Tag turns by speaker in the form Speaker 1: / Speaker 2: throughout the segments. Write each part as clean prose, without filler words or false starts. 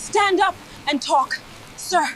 Speaker 1: stand up and talk, sir.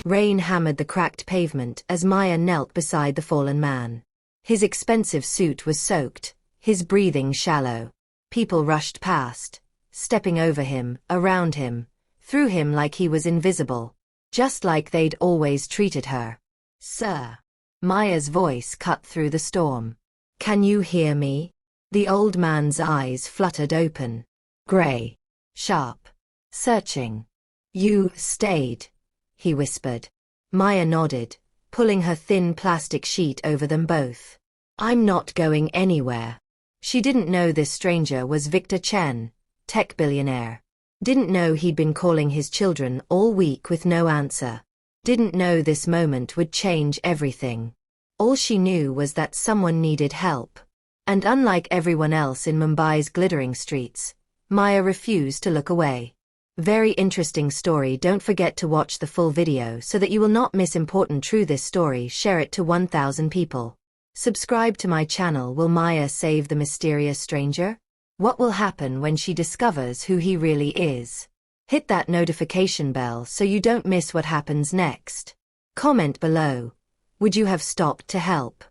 Speaker 2: Rain hammered the cracked pavement as Maya knelt beside the fallen man. His expensive suit was soaked, his breathing shallow. People rushed past, stepping over him, around him, through him like he was invisible, just like they'd always treated her. "Sir." Maya's voice cut through the storm. "Can you hear me?" The old man's eyes fluttered open. Gray. Sharp. Searching. "You stayed," he whispered. Maya nodded, pulling her thin plastic sheet over them both. "I'm not going anywhere." She didn't know this stranger was Victor Chen, tech billionaire. Didn't know he'd been calling his children all week with no answer. Didn't know this moment would change everything. All she knew was that someone needed help. And unlike everyone else in Mumbai's glittering streets, Maya refused to look away. Very interesting story. Don't forget to watch the full video so that you will not miss important true this story. Share it to 1,000 people. Subscribe to my channel. Will Maya save the mysterious stranger? What will happen when she discovers who he really is? Hit that notification bell so you don't miss what happens next. Comment below. Would you have stopped to help?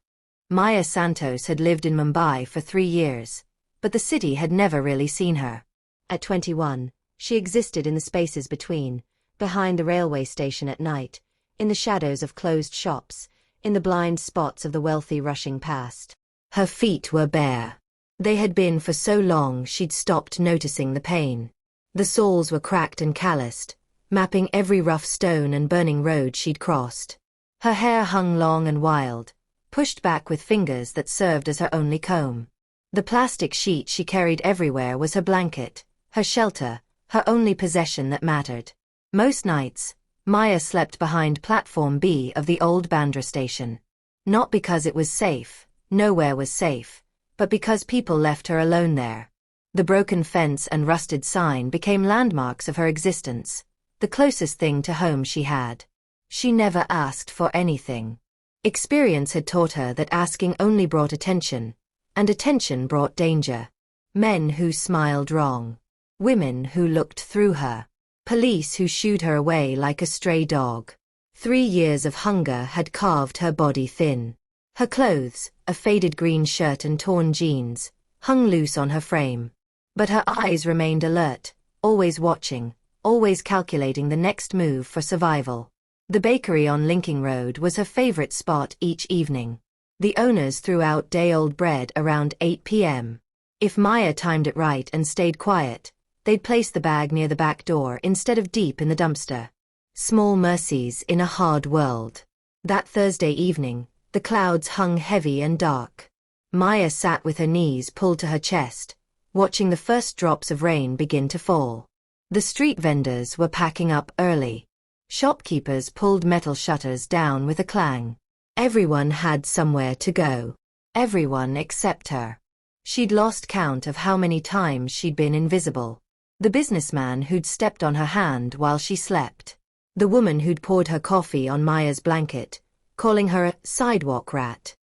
Speaker 2: Maya Santos had lived in Mumbai for 3 years, but the city had never really seen her. At 21, she existed in the spaces between, behind the railway station at night, in the shadows of closed shops, in the blind spots of the wealthy rushing past. Her feet were bare. They had been for so long she'd stopped noticing the pain. The soles were cracked and calloused, mapping every rough stone and burning road she'd crossed. Her hair hung long and wild, pushed back with fingers that served as her only comb. The plastic sheet she carried everywhere was her blanket, her shelter, her only possession that mattered. Most nights, Maya slept behind Platform B of the old Bandra station. Not because it was safe, nowhere was safe, but because people left her alone there. The broken fence and rusted sign became landmarks of her existence, the closest thing to home she had. She never asked for anything. Experience had taught her that asking only brought attention, and attention brought danger. Men who smiled wrong. Women who looked through her. Police who shooed her away like a stray dog. 3 years of hunger had carved her body thin. Her clothes, a faded green shirt and torn jeans, hung loose on her frame. But her eyes remained alert, always watching, always calculating the next move for survival. The bakery on Linking Road was her favorite spot each evening. The owners threw out day-old bread around 8 p.m. If Maya timed it right and stayed quiet, they'd place the bag near the back door instead of deep in the dumpster. Small mercies in a hard world. That Thursday evening, the clouds hung heavy and dark. Maya sat with her knees pulled to her chest, watching the first drops of rain begin to fall. The street vendors were packing up early. Shopkeepers pulled metal shutters down with a clang. Everyone had somewhere to go. Everyone except her. She'd lost count of how many times she'd been invisible. The businessman who'd stepped on her hand while she slept. The woman who'd poured her coffee on Maya's blanket, calling her a sidewalk rat.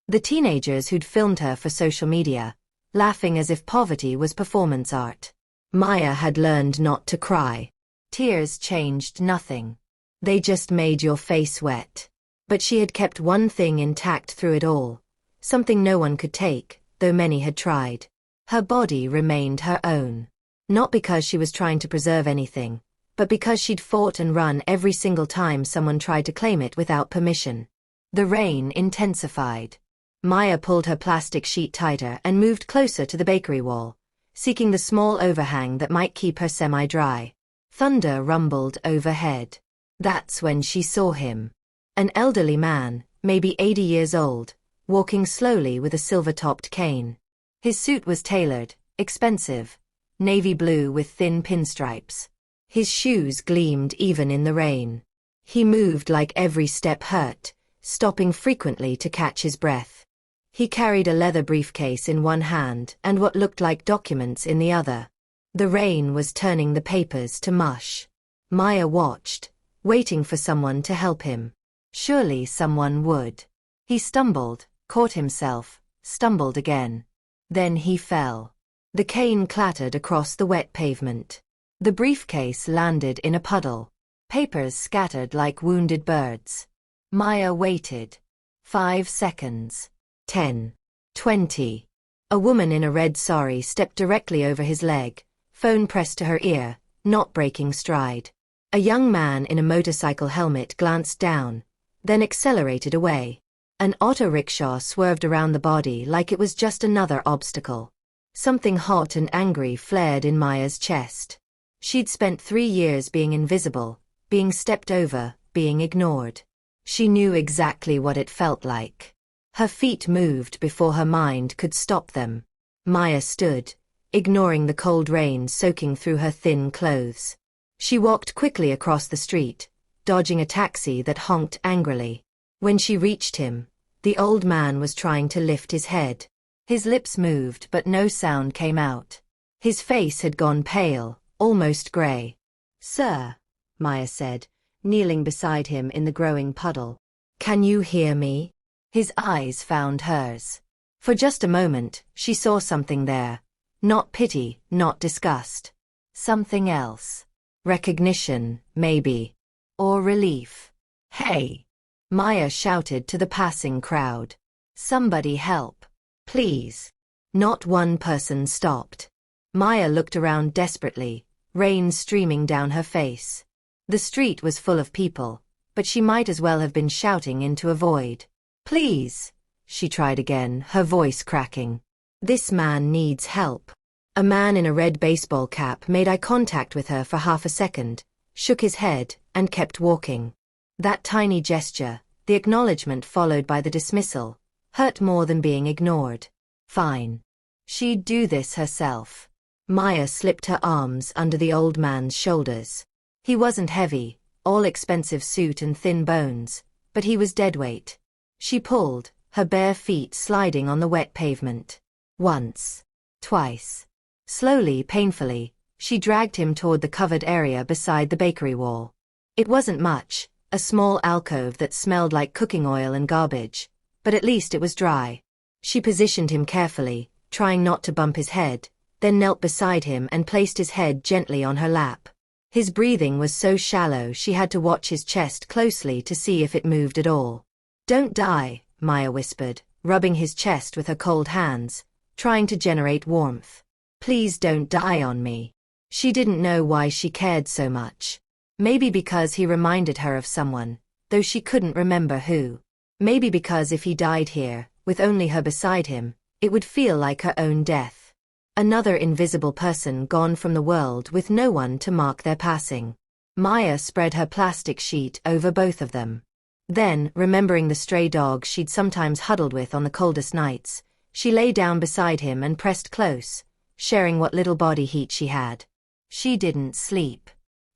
Speaker 2: The teenagers who'd filmed her for social media, laughing as if poverty was performance art. Maya had learned not to cry. Tears changed nothing. They just made your face wet. But she had kept one thing intact through it all, something no one could take, though many had tried. Her body remained her own. Not because she was trying to preserve anything, but because she'd fought and run every single time someone tried to claim it without permission. The rain intensified. Maya pulled her plastic sheet tighter and moved closer to the bakery wall, seeking the small overhang that might keep her semi-dry. Thunder rumbled overhead. That's when she saw him. An elderly man, maybe 80 years old, walking slowly with a silver-topped cane. His suit was tailored, expensive, navy blue with thin pinstripes. His shoes gleamed even in the rain. He moved like every step hurt, stopping frequently to catch his breath. He carried a leather briefcase in one hand and what looked like documents in the other. The rain was turning the papers to mush. Maya watched, waiting for someone to help him. Surely someone would. He stumbled, caught himself, stumbled again. Then he fell. The cane clattered across the wet pavement. The briefcase landed in a puddle. Papers scattered like wounded birds. Maya waited. 5 seconds. 10. 20. A woman in a red sari stepped directly over his leg, phone pressed to her ear, not breaking stride. A young man in a motorcycle helmet glanced down, then accelerated away. An auto rickshaw swerved around the body like it was just another obstacle. Something hot and angry flared in Maya's chest. She'd spent 3 years being invisible, being stepped over, being ignored. She knew exactly what it felt like. Her feet moved before her mind could stop them. Maya stood, ignoring the cold rain soaking through her thin clothes. She walked quickly across the street, dodging a taxi that honked angrily. When she reached him, the old man was trying to lift his head. His lips moved but no sound came out. His face had gone pale, almost gray. "Sir," Maya said, kneeling beside him in the growing puddle. "Can you hear me?" His eyes found hers. For just a moment, she saw something there. Not pity, not disgust. Something else. Recognition, maybe. Or relief. "Hey!" Maya shouted to the passing crowd. "Somebody help. Please." Not one person stopped. Maya looked around desperately, rain streaming down her face. The street was full of people, but she might as well have been shouting into a void. "Please," she tried again, her voice cracking. "This man needs help." A man in a red baseball cap made eye contact with her for half a second, shook his head, and kept walking. That tiny gesture, the acknowledgement followed by the dismissal, hurt more than being ignored. Fine. She'd do this herself. Maya slipped her arms under the old man's shoulders. He wasn't heavy, all expensive suit and thin bones, but he was deadweight. She pulled, her bare feet sliding on the wet pavement. Once. Twice. Slowly, painfully, she dragged him toward the covered area beside the bakery wall. It wasn't much, a small alcove that smelled like cooking oil and garbage, but at least it was dry. She positioned him carefully, trying not to bump his head, then knelt beside him and placed his head gently on her lap. His breathing was so shallow she had to watch his chest closely to see if it moved at all. "Don't die," Maya whispered, rubbing his chest with her cold hands, trying to generate warmth. "Please don't die on me." She didn't know why she cared so much. Maybe because he reminded her of someone, though she couldn't remember who. Maybe because if he died here, with only her beside him, it would feel like her own death. Another invisible person gone from the world with no one to mark their passing. Maya spread her plastic sheet over both of them. Then, remembering the stray dog she'd sometimes huddled with on the coldest nights, she lay down beside him and pressed close, sharing what little body heat she had. She didn't sleep.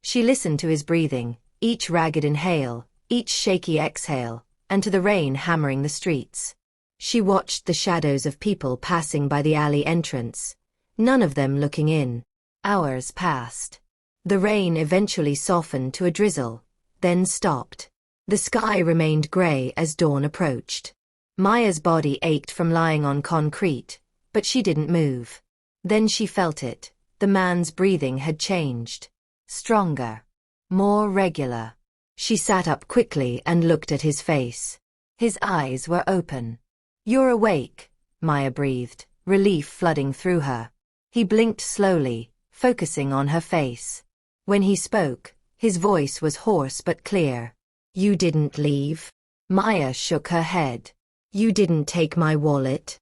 Speaker 2: She listened to his breathing, each ragged inhale, each shaky exhale, and to the rain hammering the streets. She watched the shadows of people passing by the alley entrance, none of them looking in. Hours passed. The rain eventually softened to a drizzle, then stopped. The sky remained gray as dawn approached. Maya's body ached from lying on concrete, but she didn't move. Then she felt it. The man's breathing had changed. Stronger. More regular. She sat up quickly and looked at his face. His eyes were open. "You're awake," Maya breathed, relief flooding through her. He blinked slowly, focusing on her face. When he spoke, his voice was hoarse but clear. "You didn't leave?" Maya shook her head. "You didn't take my wallet?"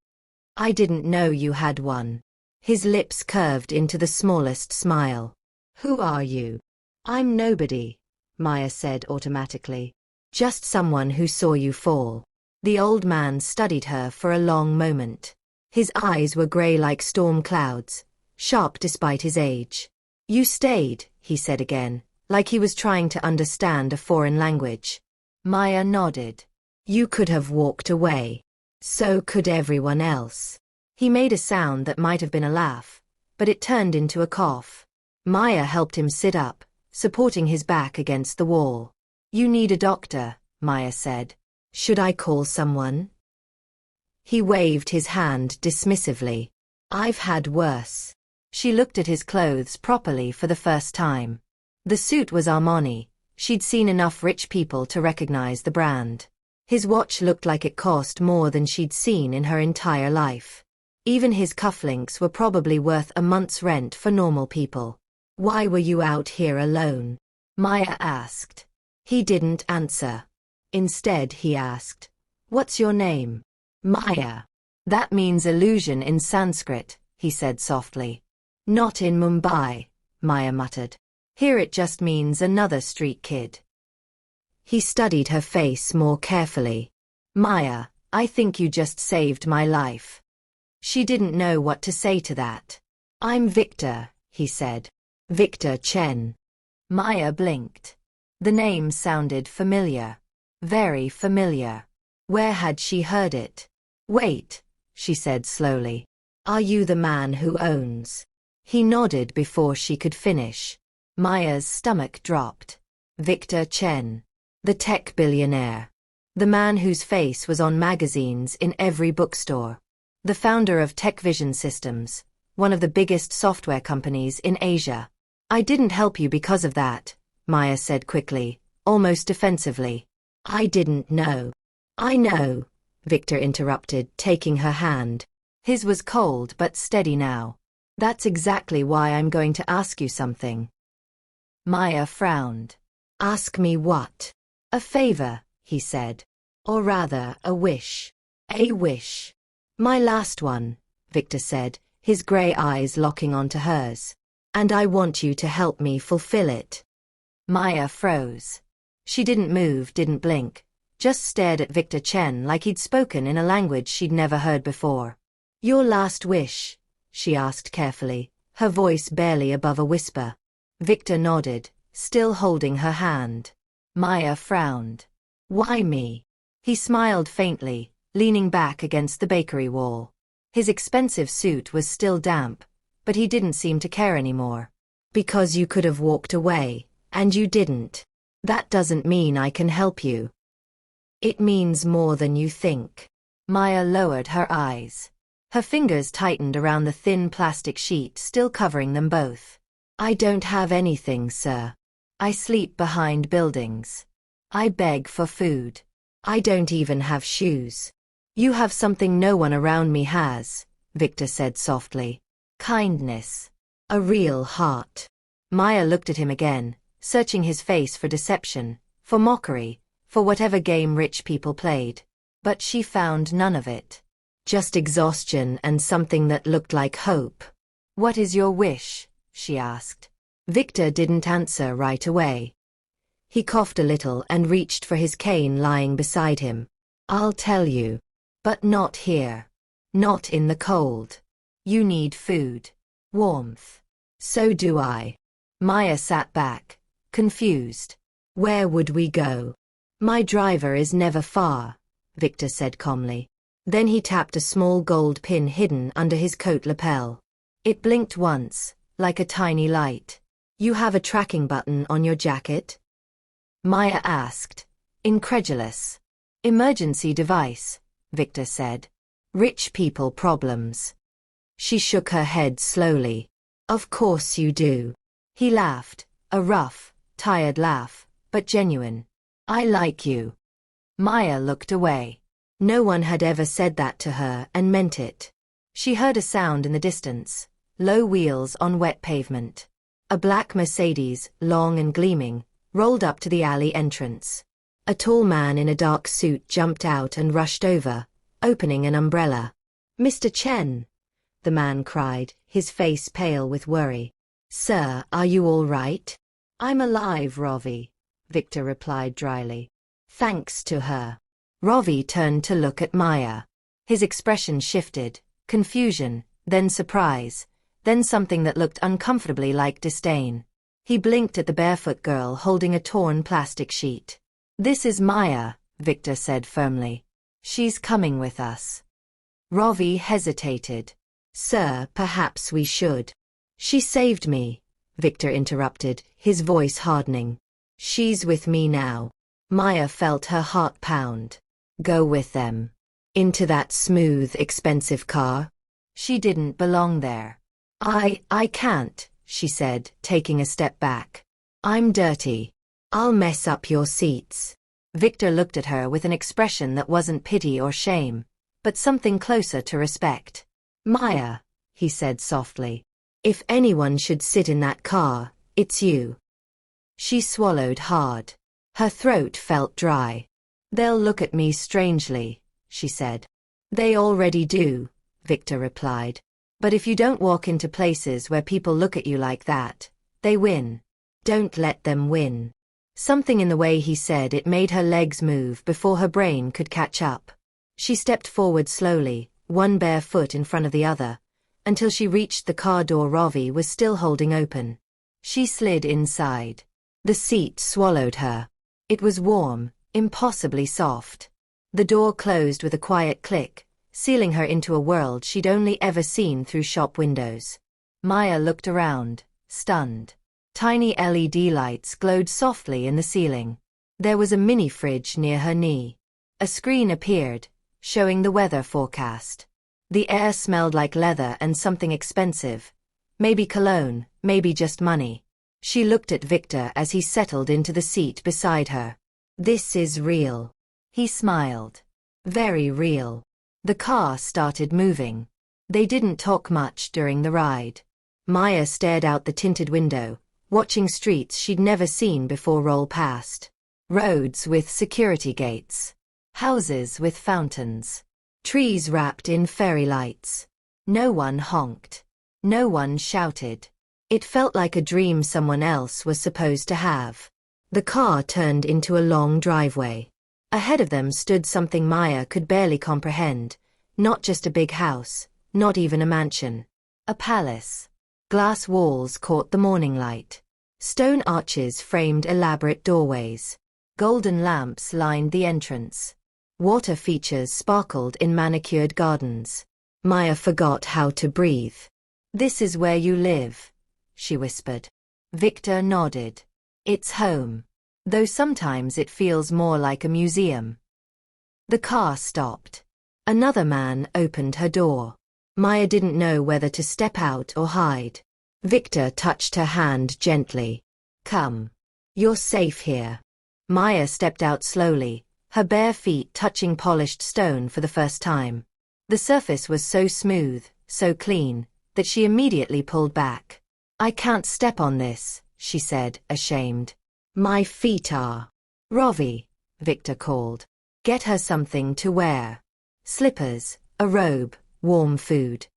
Speaker 2: "I didn't know you had one." His lips curved into the smallest smile. "Who are you?" "I'm nobody," Maya said automatically. "Just someone who saw you fall." The old man studied her for a long moment. His eyes were gray like storm clouds, sharp despite his age. "You stayed," he said again, like he was trying to understand a foreign language. Maya nodded. "You could have walked away. So could everyone else." He made a sound that might have been a laugh, but it turned into a cough. Maya helped him sit up, supporting his back against the wall. "You need a doctor," Maya said. "Should I call someone?" He waved his hand dismissively. I've had worse. She looked at his clothes properly for the first time. The suit was Armani. She'd seen enough rich people to recognize the brand. His watch looked like it cost more than she'd seen in her entire life. Even his cufflinks were probably worth a month's rent for normal people. Why were you out here alone? Maya asked. He didn't answer. Instead he asked, "What's your name?" Maya. That means illusion in Sanskrit, he said softly. Not in Mumbai, Maya muttered. Here it just means another street kid. He studied her face more carefully. Maya, I think you just saved my life. She didn't know what to say to that. I'm Victor, he said. Victor Chen. Maya blinked. The name sounded familiar. Very familiar. Where had she heard it? Wait, she said slowly. Are you the man who owns? He nodded before she could finish. Maya's stomach dropped. Victor Chen. The tech billionaire. The man whose face was on magazines in every bookstore. The founder of TechVision Systems, one of the biggest software companies in Asia. I didn't help you because of that, Maya said quickly, almost defensively. I didn't know. I know, Victor interrupted, taking her hand. His was cold but steady now. That's exactly why I'm going to ask you something. Maya frowned. Ask me what? A favor, he said. Or rather, a wish. A wish. My last one, Victor said, his grey eyes locking onto hers. And I want you to help me fulfill it. Maya froze. She didn't move, didn't blink, just stared at Victor Chen like he'd spoken in a language she'd never heard before. Your last wish? She asked carefully, her voice barely above a whisper. Victor nodded, still holding her hand. Maya frowned. Why me? He smiled faintly, leaning back against the bakery wall. His expensive suit was still damp, but he didn't seem to care anymore. Because you could have walked away, and you didn't. That doesn't mean I can help you. It means more than you think. Maya lowered her eyes. Her fingers tightened around the thin plastic sheet still covering them both. I don't have anything, sir. I sleep behind buildings. I beg for food. I don't even have shoes. You have something no one around me has, Victor said softly. Kindness. A real heart. Maya looked at him again, searching his face for deception, for mockery, for whatever game rich people played. But she found none of it. Just exhaustion and something that looked like hope. What is your wish? She asked. Victor didn't answer right away. He coughed a little and reached for his cane lying beside him. I'll tell you. But not here. Not in the cold. You need food. Warmth. So do I. Maya sat back, confused. Where would we go? My driver is never far, Victor said calmly. Then he tapped a small gold pin hidden under his coat lapel. It blinked once, like a tiny light. You have a tracking button on your jacket? Maya asked, incredulous. Emergency device, Victor said. Rich people problems. She shook her head slowly. Of course you do. He laughed, a rough, tired laugh, but genuine. I like you. Maya looked away. No one had ever said that to her and meant it. She heard a sound in the distance, low wheels on wet pavement. A black Mercedes, long and gleaming, rolled up to the alley entrance. A tall man in a dark suit jumped out and rushed over, opening an umbrella. Mr. Chen, the man cried, his face pale with worry. Sir, are you all right? I'm alive, Ravi, Victor replied dryly. Thanks to her. Ravi turned to look at Maya. His expression shifted, confusion, then surprise, then something that looked uncomfortably like disdain. He blinked at the barefoot girl holding a torn plastic sheet. This is Maya, Victor said firmly. She's coming with us. Ravi hesitated. Sir, perhaps we should. She saved me, Victor interrupted, his voice hardening. She's with me now. Maya felt her heart pound. Go with them. Into that smooth, expensive car? She didn't belong there. I can't, she said, taking a step back. I'm dirty. I'll mess up your seats. Victor looked at her with an expression that wasn't pity or shame, but something closer to respect. Maya, he said softly. If anyone should sit in that car, it's you. She swallowed hard. Her throat felt dry. They'll look at me strangely, she said. They already do, Victor replied. But if you don't walk into places where people look at you like that, they win. Don't let them win. Something in the way he said it made her legs move before her brain could catch up. She stepped forward slowly, one bare foot in front of the other, until she reached the car door Ravi was still holding open. She slid inside. The seat swallowed her. It was warm, impossibly soft. The door closed with a quiet click, sealing her into a world she'd only ever seen through shop windows. Maya looked around, stunned. Tiny LED lights glowed softly in the ceiling. There was a mini fridge near her knee. A screen appeared, showing the weather forecast. The air smelled like leather and something expensive. Maybe cologne, maybe just money. She looked at Victor as he settled into the seat beside her. This is real. He smiled. Very real. The car started moving. They didn't talk much during the ride. Maya stared out the tinted window, watching streets she'd never seen before roll past. Roads with security gates. Houses with fountains. Trees wrapped in fairy lights. No one honked. No one shouted. It felt like a dream someone else was supposed to have. The car turned into a long driveway. Ahead of them stood something Maya could barely comprehend. Not just a big house, not even a mansion. A palace. Glass walls caught the morning light. Stone arches framed elaborate doorways. Golden lamps lined the entrance. Water features sparkled in manicured gardens. Maya forgot how to breathe. This is where you live, she whispered. Victor nodded. It's home. Though sometimes it feels more like a museum. The car stopped. Another man opened her door. Maya didn't know whether to step out or hide. Victor touched her hand gently. Come. You're safe here. Maya stepped out slowly, her bare feet touching polished stone for the first time. The surface was so smooth, so clean, that she immediately pulled back. I can't step on this, she said, ashamed. My feet are. Ravi, Victor called. Get her something to wear. Slippers, a robe, warm food.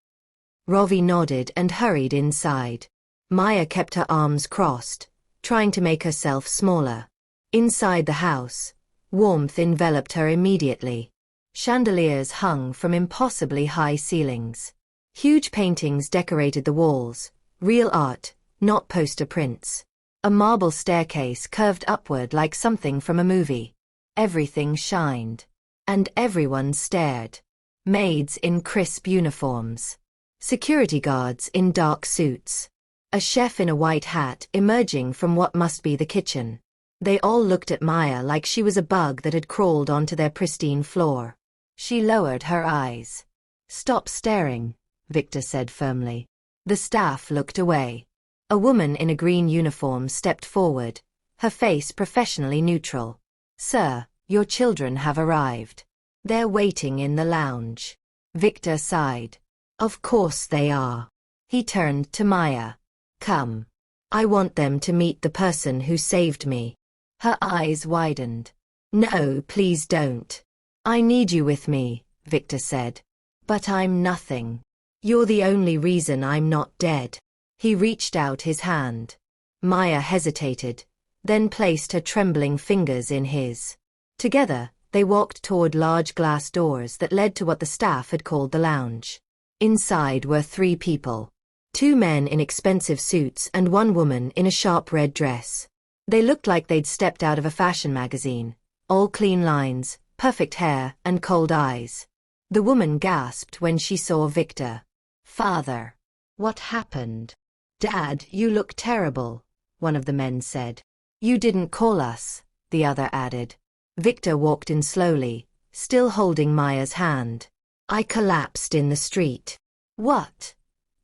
Speaker 2: Ravi nodded and hurried inside. Maya kept her arms crossed, trying to make herself smaller. Inside the house, warmth enveloped her immediately. Chandeliers hung from impossibly high ceilings. Huge paintings decorated the walls, real art, not poster prints. A marble staircase curved upward like something from a movie. Everything shined. And everyone stared. Maids in crisp uniforms. Security guards in dark suits. A chef in a white hat emerging from what must be the kitchen. They all looked at Maya like she was a bug that had crawled onto their pristine floor. She lowered her eyes. Stop staring, Victor said firmly. The staff looked away. A woman in a green uniform stepped forward, her face professionally neutral. Sir, your children have arrived. They're waiting in the lounge. Victor sighed. Of course they are. He turned to Maya. Come. I want them to meet the person who saved me. Her eyes widened. No, please don't. I need you with me, Victor said. But I'm nothing. You're the only reason I'm not dead. He reached out his hand. Maya hesitated, then placed her trembling fingers in his. Together, they walked toward large glass doors that led to what the staff had called the lounge. Inside were 3 people. 2 men in expensive suits and 1 woman in a sharp red dress. They looked like they'd stepped out of a fashion magazine, all clean lines, perfect hair, and cold eyes. The woman gasped when she saw Victor. Father. What happened? Dad, you look terrible, one of the men said. You didn't call us, the other added. Victor walked in slowly, still holding Maya's hand. I collapsed in the street. What?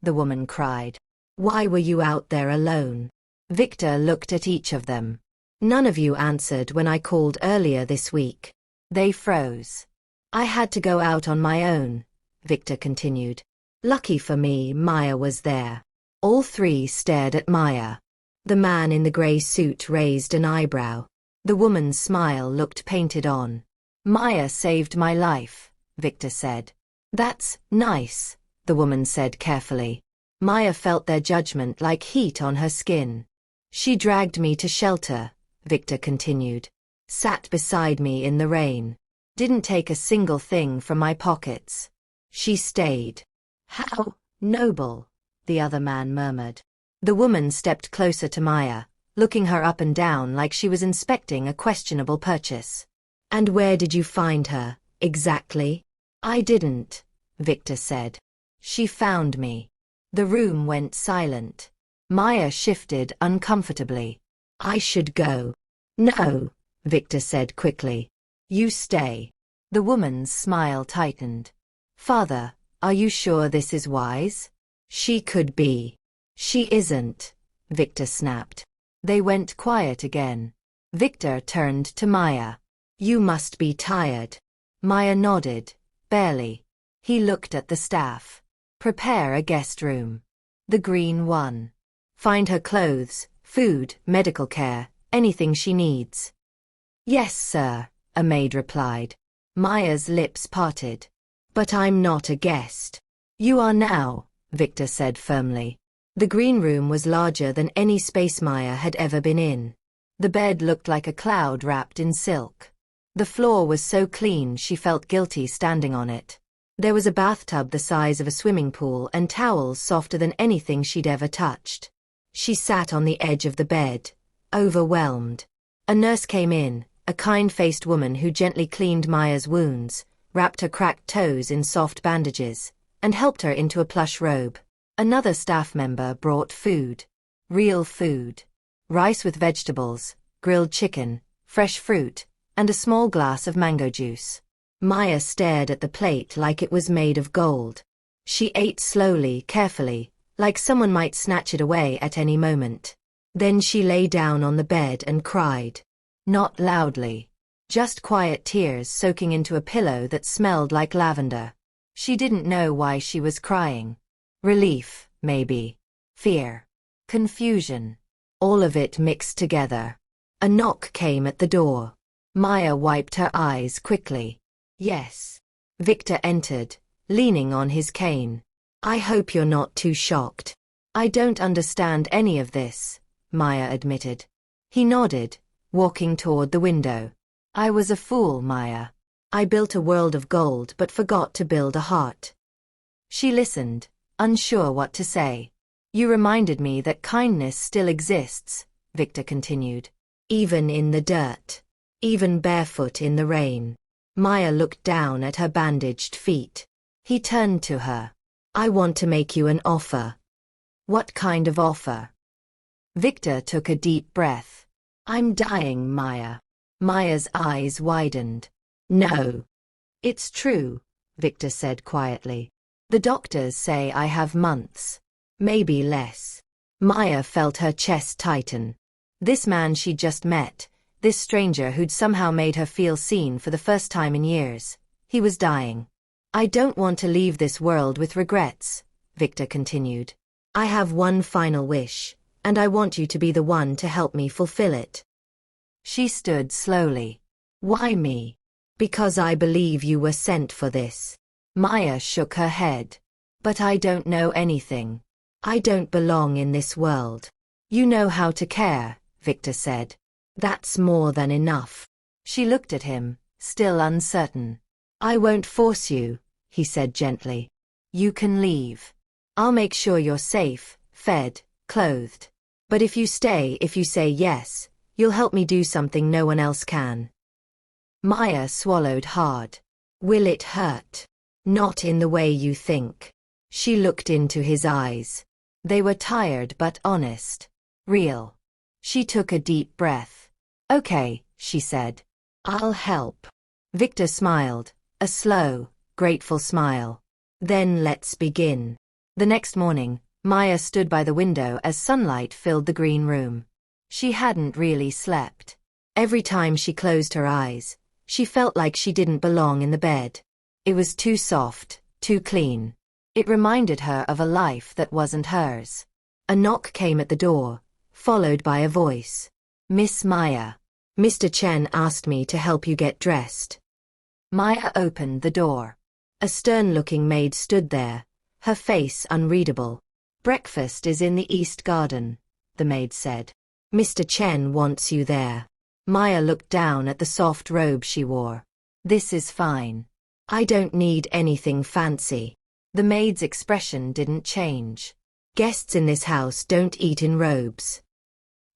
Speaker 2: The woman cried. Why were you out there alone? Victor looked at each of them. None of you answered when I called earlier this week. They froze. I had to go out on my own, Victor continued. Lucky for me, Maya was there. All three stared at Maya. The man in the grey suit raised an eyebrow. The woman's smile looked painted on. Maya saved my life, Victor said. That's nice, the woman said carefully. Maya felt their judgment like heat on her skin. She dragged me to shelter, Victor continued. Sat beside me in the rain. Didn't take a single thing from my pockets. She stayed. How noble, the other man murmured. The woman stepped closer to Maya, looking her up and down like she was inspecting a questionable purchase. And where did you find her, exactly? I didn't, Victor said. She found me. The room went silent. Maya shifted uncomfortably. I should go. No, Victor said quickly. You stay. The woman's smile tightened. Father, are you sure this is wise? She could be. She isn't, Victor snapped. They went quiet again. Victor turned to Maya. You must be tired. Maya nodded, barely. He looked at the staff. Prepare a guest room. The green one. Find her clothes, food, medical care, anything she needs. Yes, sir, a maid replied. Maya's lips parted. But I'm not a guest. You are now, Victor said firmly. The green room was larger than any space Maya had ever been in. The bed looked like a cloud wrapped in silk. The floor was so clean she felt guilty standing on it. There was a bathtub the size of a swimming pool and towels softer than anything she'd ever touched. She sat on the edge of the bed, overwhelmed. A nurse came in, a kind-faced woman who gently cleaned Maya's wounds, wrapped her cracked toes in soft bandages, and helped her into a plush robe. Another staff member brought food. Real food. Rice with vegetables, grilled chicken, fresh fruit, and a small glass of mango juice. Maya stared at the plate like it was made of gold. She ate slowly, carefully, like someone might snatch it away at any moment. Then she lay down on the bed and cried. Not loudly. Just quiet tears soaking into a pillow that smelled like lavender. She didn't know why she was crying. Relief, maybe. Fear. Confusion. All of it mixed together. A knock came at the door. Maya wiped her eyes quickly. Yes. Victor entered, leaning on his cane. I hope you're not too shocked. I don't understand any of this, Maya admitted. He nodded, walking toward the window. I was a fool, Maya. I built a world of gold but forgot to build a heart. She listened, unsure what to say. You reminded me that kindness still exists, Victor continued. Even in the dirt. Even barefoot in the rain. Maya looked down at her bandaged feet. He turned to her. I want to make you an offer. What kind of offer? Victor took a deep breath. I'm dying, Maya. Maya's eyes widened. No. It's true, Victor said quietly. The doctors say I have months. Maybe less. Maya felt her chest tighten. This man she'd just met, this stranger who'd somehow made her feel seen for the first time in years, he was dying. I don't want to leave this world with regrets, Victor continued. I have one final wish, and I want you to be the one to help me fulfill it. She stood slowly. Why me? Because I believe you were sent for this. Maya shook her head. But I don't know anything. I don't belong in this world. You know how to care, Victor said. That's more than enough. She looked at him, still uncertain. I won't force you, he said gently. You can leave. I'll make sure you're safe, fed, clothed. But if you say yes, you'll help me do something no one else can. Maya swallowed hard. Will it hurt? Not in the way you think. She looked into his eyes. They were tired but honest. Real. She took a deep breath. Okay, she said. I'll help. Victor smiled, a slow, grateful smile. Then let's begin. The next morning, Maya stood by the window as sunlight filled the green room. She hadn't really slept. Every time she closed her eyes, she felt like she didn't belong in the bed. It was too soft, too clean. It reminded her of a life that wasn't hers. A knock came at the door, followed by a voice. "Miss Maya. Mr. Chen asked me to help you get dressed." Maya opened the door. A stern-looking maid stood there, her face unreadable. "Breakfast is in the East Garden," the maid said. "Mr. Chen wants you there." Maya looked down at the soft robe she wore. "This is fine. I don't need anything fancy." The maid's expression didn't change. "Guests in this house don't eat in robes."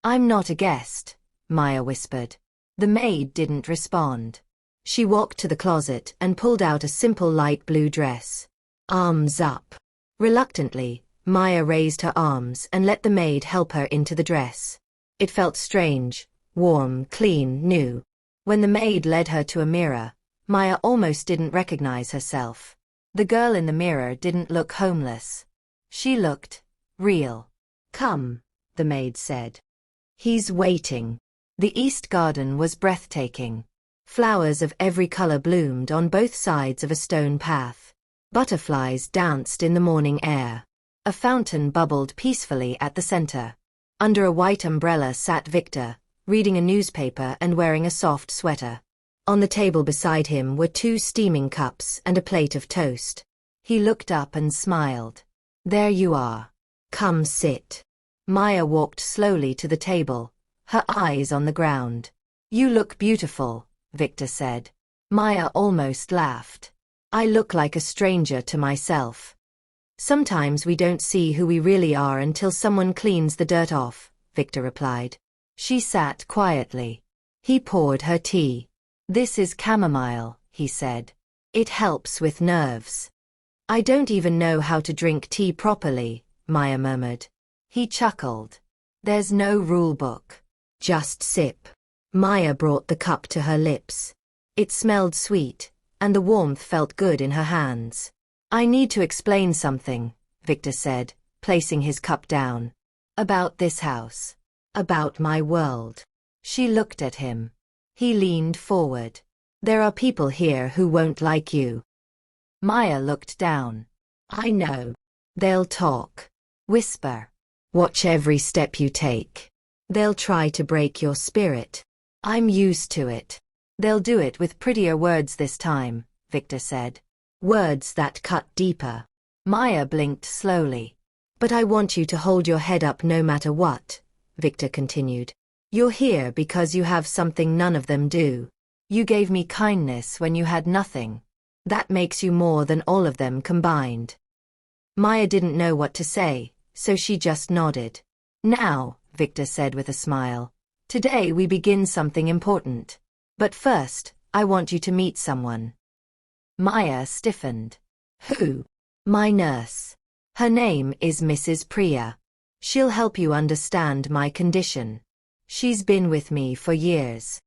Speaker 2: "I'm not a guest," Maya whispered. The maid didn't respond. She walked to the closet and pulled out a simple light blue dress. Arms up. Reluctantly, Maya raised her arms and let the maid help her into the dress. It felt strange, warm, clean, new. When the maid led her to a mirror, Maya almost didn't recognize herself. The girl in the mirror didn't look homeless. She looked real. "Come," the maid said. "He's waiting." The East Garden was breathtaking. Flowers of every color bloomed on both sides of a stone path. Butterflies danced in the morning air. A fountain bubbled peacefully at the center. Under a white umbrella sat Victor, reading a newspaper and wearing a soft sweater. On the table beside him were 2 steaming cups and a plate of toast. He looked up and smiled. "There you are. Come sit." Maya walked slowly to the table, her eyes on the ground. "You look beautiful," Victor said. Maya almost laughed. "I look like a stranger to myself." "Sometimes we don't see who we really are until someone cleans the dirt off," Victor replied. She sat quietly. He poured her tea. "This is chamomile," he said. "It helps with nerves." "I don't even know how to drink tea properly," Maya murmured. He chuckled. "There's no rule book. Just sip." Maya brought the cup to her lips. It smelled sweet, and the warmth felt good in her hands. "I need to explain something," Victor said, placing his cup down. "About this house. About my world." She looked at him. He leaned forward. "There are people here who won't like you." Maya looked down. "I know. They'll talk. Whisper. Watch every step you take. They'll try to break your spirit. I'm used to it." "They'll do it with prettier words this time," Victor said. "Words that cut deeper." Maya blinked slowly. "But I want you to hold your head up no matter what," Victor continued. "You're here because you have something none of them do. You gave me kindness when you had nothing. That makes you more than all of them combined." Maya didn't know what to say, so she just nodded. "Now," Victor said with a smile, "today we begin something important. But first, I want you to meet someone." Maya stiffened. "Who?" "My nurse. Her name is Mrs. Priya. She'll help you understand my condition. She's been with me for years."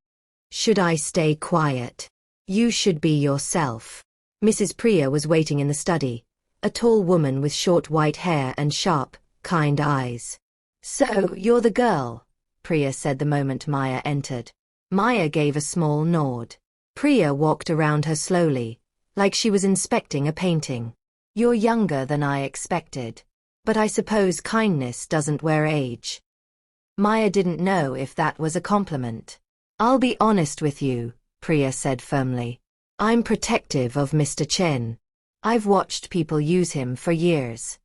Speaker 2: "Should I stay quiet?" "You should be yourself." Mrs. Priya was waiting in the study, a tall woman with short white hair and sharp, kind eyes. "So, you're the girl," Priya said the moment Maya entered. Maya gave a small nod. Priya walked around her slowly, like she was inspecting a painting. "You're younger than I expected. But I suppose kindness doesn't wear age." Maya didn't know if that was a compliment. "I'll be honest with you," Priya said firmly. "I'm protective of Mr. Chen. I've watched people use him for years."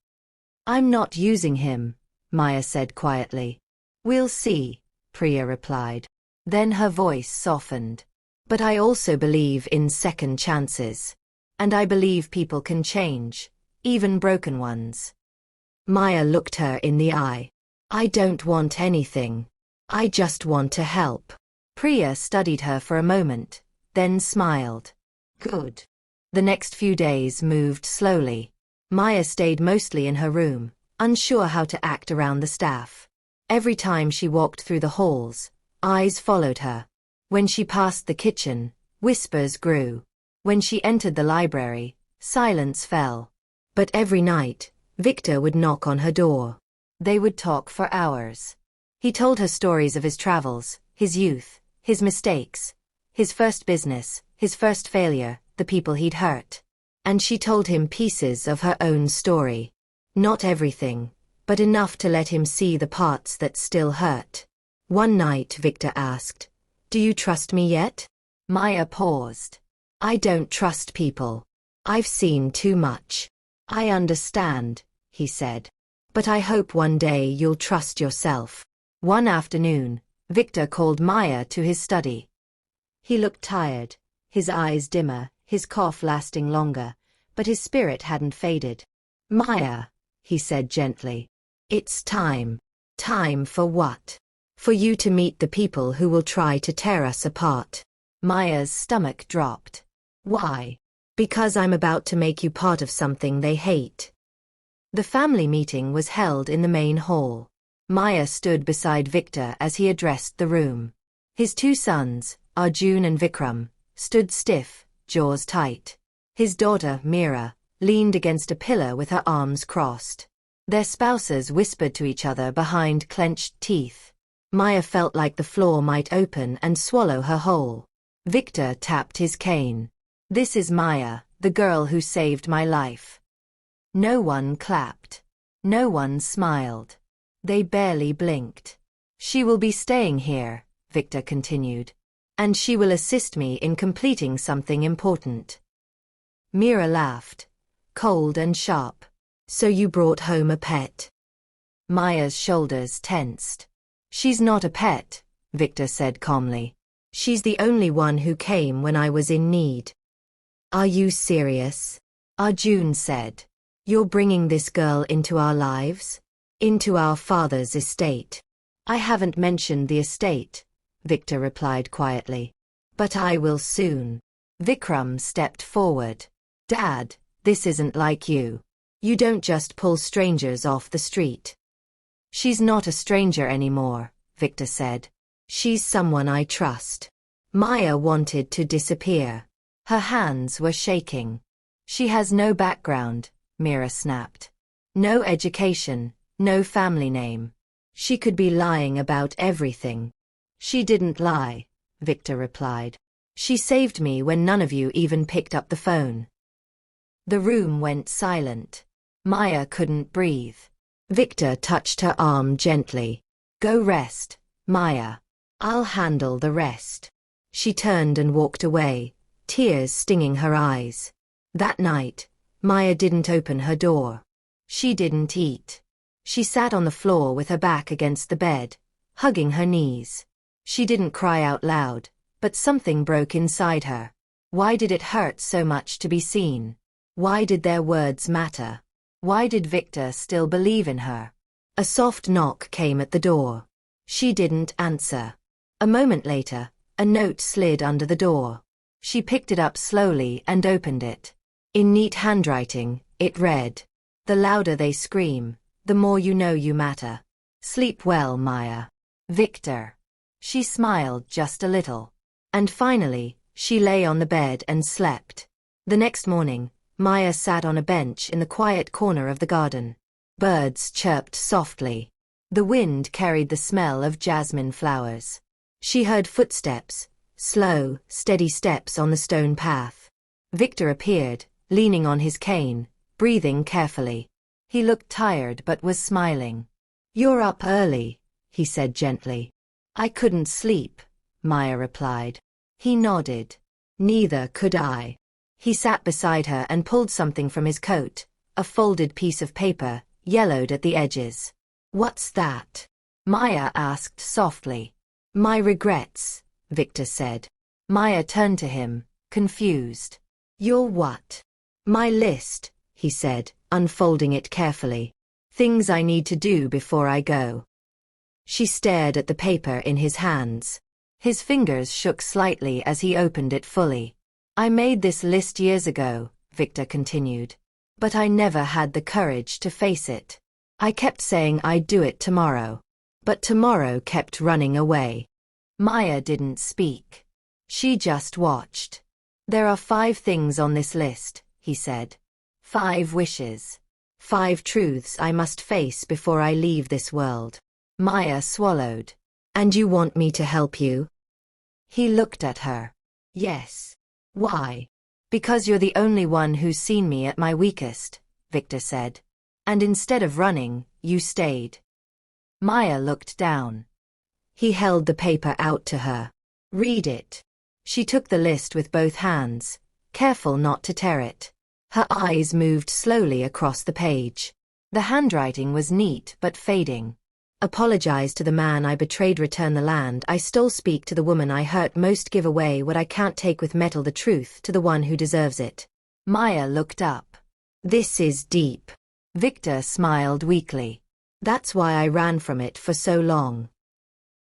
Speaker 2: "I'm not using him," Maya said quietly. "We'll see," Priya replied. Then her voice softened. "But I also believe in second chances. And I believe people can change, even broken ones." Maya looked her in the eye. "I don't want anything. I just want to help." Priya studied her for a moment, then smiled. "Good." The next few days moved slowly. Maya stayed mostly in her room, unsure how to act around the staff. Every time she walked through the halls, eyes followed her. When she passed the kitchen, whispers grew. When she entered the library, silence fell. But every night, Victor would knock on her door. They would talk for hours. He told her stories of his travels, his youth, his mistakes, his first business, his first failure, the people he'd hurt. And she told him pieces of her own story. Not everything, but enough to let him see the parts that still hurt. One night Victor asked, "Do you trust me yet?" Maya paused. "I don't trust people. I've seen too much." "I understand," he said. "But I hope one day you'll trust yourself." One afternoon, Victor called Maya to his study. He looked tired, his eyes dimmer, his cough lasting longer, but his spirit hadn't faded. "Maya," he said gently, "it's time." "Time for what?" "For you to meet the people who will try to tear us apart." Maya's stomach dropped. "Why?" "Because I'm about to make you part of something they hate." The family meeting was held in the main hall. Maya stood beside Victor as he addressed the room. His two sons, Arjun and Vikram, stood stiff, jaws tight. His daughter, Meera, leaned against a pillar with her arms crossed. Their spouses whispered to each other behind clenched teeth. Maya felt like the floor might open and swallow her whole. Victor tapped his cane. "This is Maya, the girl who saved my life." No one clapped. No one smiled. They barely blinked. "She will be staying here," Victor continued. "And she will assist me in completing something important." Meera laughed, cold and sharp. "So you brought home a pet?" Maya's shoulders tensed. "She's not a pet," Victor said calmly. "She's the only one who came when I was in need." "Are you serious?" Arjun said. "You're bringing this girl into our lives? Into our father's estate?" "I haven't mentioned the estate," Victor replied quietly. "But I will soon." Vikram stepped forward. "Dad, this isn't like you. You don't just pull strangers off the street." "She's not a stranger anymore," Victor said. "She's someone I trust." Maya wanted to disappear. Her hands were shaking. "She has no background," Meera snapped. "No education, no family name. She could be lying about everything." "She didn't lie," Victor replied. "She saved me when none of you even picked up the phone." The room went silent. Maya couldn't breathe. Victor touched her arm gently. "Go rest, Maya. I'll handle the rest." She turned and walked away, tears stinging her eyes. That night, Maya didn't open her door. She didn't eat. She sat on the floor with her back against the bed, hugging her knees. She didn't cry out loud, but something broke inside her. Why did it hurt so much to be seen? Why did their words matter? Why did Victor still believe in her? A soft knock came at the door. She didn't answer. A moment later, a note slid under the door. She picked it up slowly and opened it. In neat handwriting, it read, "The louder they scream, the more you know you matter. Sleep well, Maya. Victor." She smiled just a little. And finally, she lay on the bed and slept. The next morning, Maya sat on a bench in the quiet corner of the garden. Birds chirped softly. The wind carried the smell of jasmine flowers. She heard footsteps, slow, steady steps on the stone path. Victor appeared, leaning on his cane, breathing carefully. He looked tired but was smiling. "You're up early," he said gently. "I couldn't sleep," Maya replied. He nodded. "Neither could I." He sat beside her and pulled something from his coat, a folded piece of paper, yellowed at the edges. "What's that?" Maya asked softly. "My regrets," Victor said. Maya turned to him, confused. "Your what?" "My list," he said, unfolding it carefully. "Things I need to do before I go." She stared at the paper in his hands. His fingers shook slightly as he opened it fully. "I made this list years ago," Victor continued. "But I never had the courage to face it. I kept saying I'd do it tomorrow. But tomorrow kept running away." Maya didn't speak. She just watched. "There are 5 things on this list," he said. 5 wishes. 5 truths I must face before I leave this world. Maya swallowed. And you want me to help you? He looked at her. Yes. Why? Because you're the only one who's seen me at my weakest, Victor said. And instead of running, you stayed. Maya looked down. He held the paper out to her. Read it. She took the list with both hands, careful not to tear it. Her eyes moved slowly across the page. The handwriting was neat but fading. Apologize to the man I betrayed, return the land I stole, speak to the woman I hurt most, give away what I can't take with metal, the truth to the one who deserves it. Maya looked up. This is deep. Victor smiled weakly. That's why I ran from it for so long.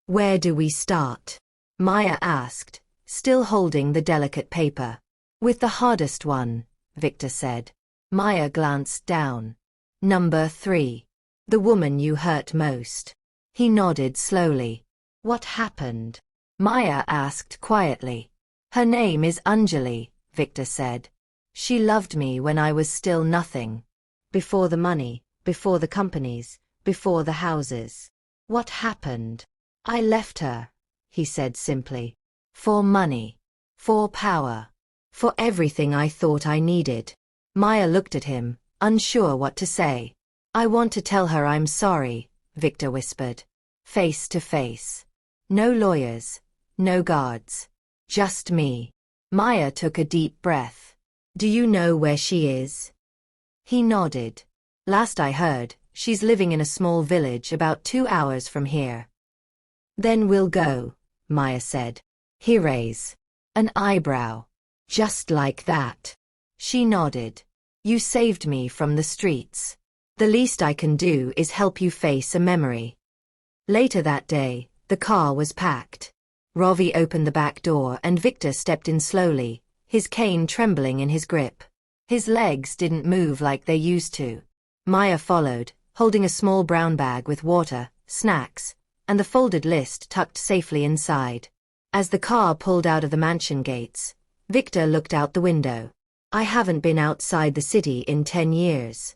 Speaker 2: Where do we start? Maya asked, still holding the delicate paper. With the hardest one, Victor said. Maya glanced down. Number 3. The woman you hurt most. He nodded slowly. What happened? Maya asked quietly. Her name is Anjali, Victor said. She loved me when I was still nothing. Before the money, before the companies, before the houses. What happened? I left her, he said simply. For money. For power. For everything I thought I needed. Maya looked at him, unsure what to say. I want to tell her I'm sorry, Victor whispered. Face to face. No lawyers. No guards. Just me. Maya took a deep breath. Do you know where she is? He nodded. Last I heard, she's living in a small village about 2 hours from here. Then we'll go, Maya said. He raised an eyebrow. Just like that. She nodded. You saved me from the streets. The least I can do is help you face a memory. Later that day, the car was packed. Ravi opened the back door and Victor stepped in slowly, his cane trembling in his grip. His legs didn't move like they used to. Maya followed, holding a small brown bag with water, snacks, and the folded list tucked safely inside. As the car pulled out of the mansion gates, Victor looked out the window. I haven't been outside the city in 10 years.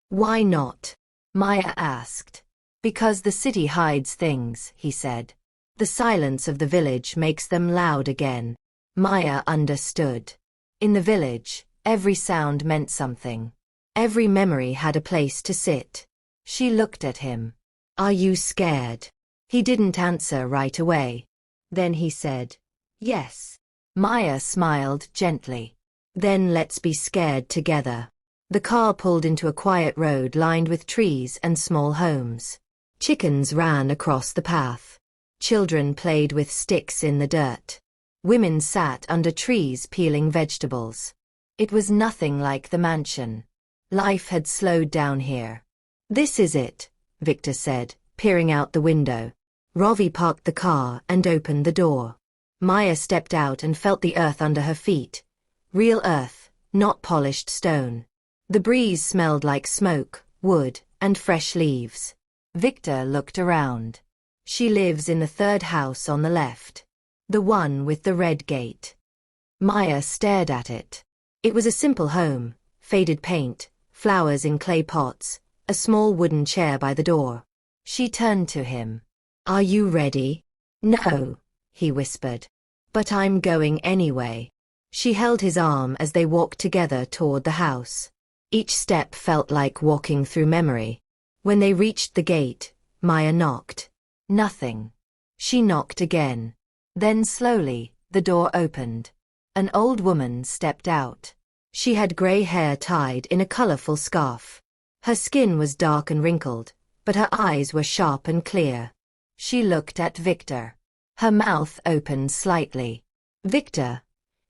Speaker 2: Why not? Maya asked. Because the city hides things, he said. The silence of the village makes them loud again. Maya understood. In the village, every sound meant something. Every memory had a place to sit. She looked at him. Are you scared? He didn't answer right away. Then he said, yes. Maya smiled gently. Then let's be scared together. The car pulled into a quiet road lined with trees and small homes. Chickens ran across the path. Children played with sticks in the dirt. Women sat under trees peeling vegetables. It was nothing like the mansion. Life had slowed down here. This is it, Victor said, peering out the window. Ravi parked the car and opened the door. Maya stepped out and felt the earth under her feet. Real earth, not polished stone. The breeze smelled like smoke, wood, and fresh leaves. Victor looked around. She lives in the 3rd house on the left. The one with the red gate. Maya stared at it. It was a simple home, faded paint, flowers in clay pots, a small wooden chair by the door. She turned to him. Are you ready? No, he whispered. But I'm going anyway. She held his arm as they walked together toward the house. Each step felt like walking through memory. When they reached the gate, Maya knocked. Nothing. She knocked again. Then slowly, the door opened. An old woman stepped out. She had gray hair tied in a colorful scarf. Her skin was dark and wrinkled, but her eyes were sharp and clear. She looked at Victor. Her mouth opened slightly. Victor?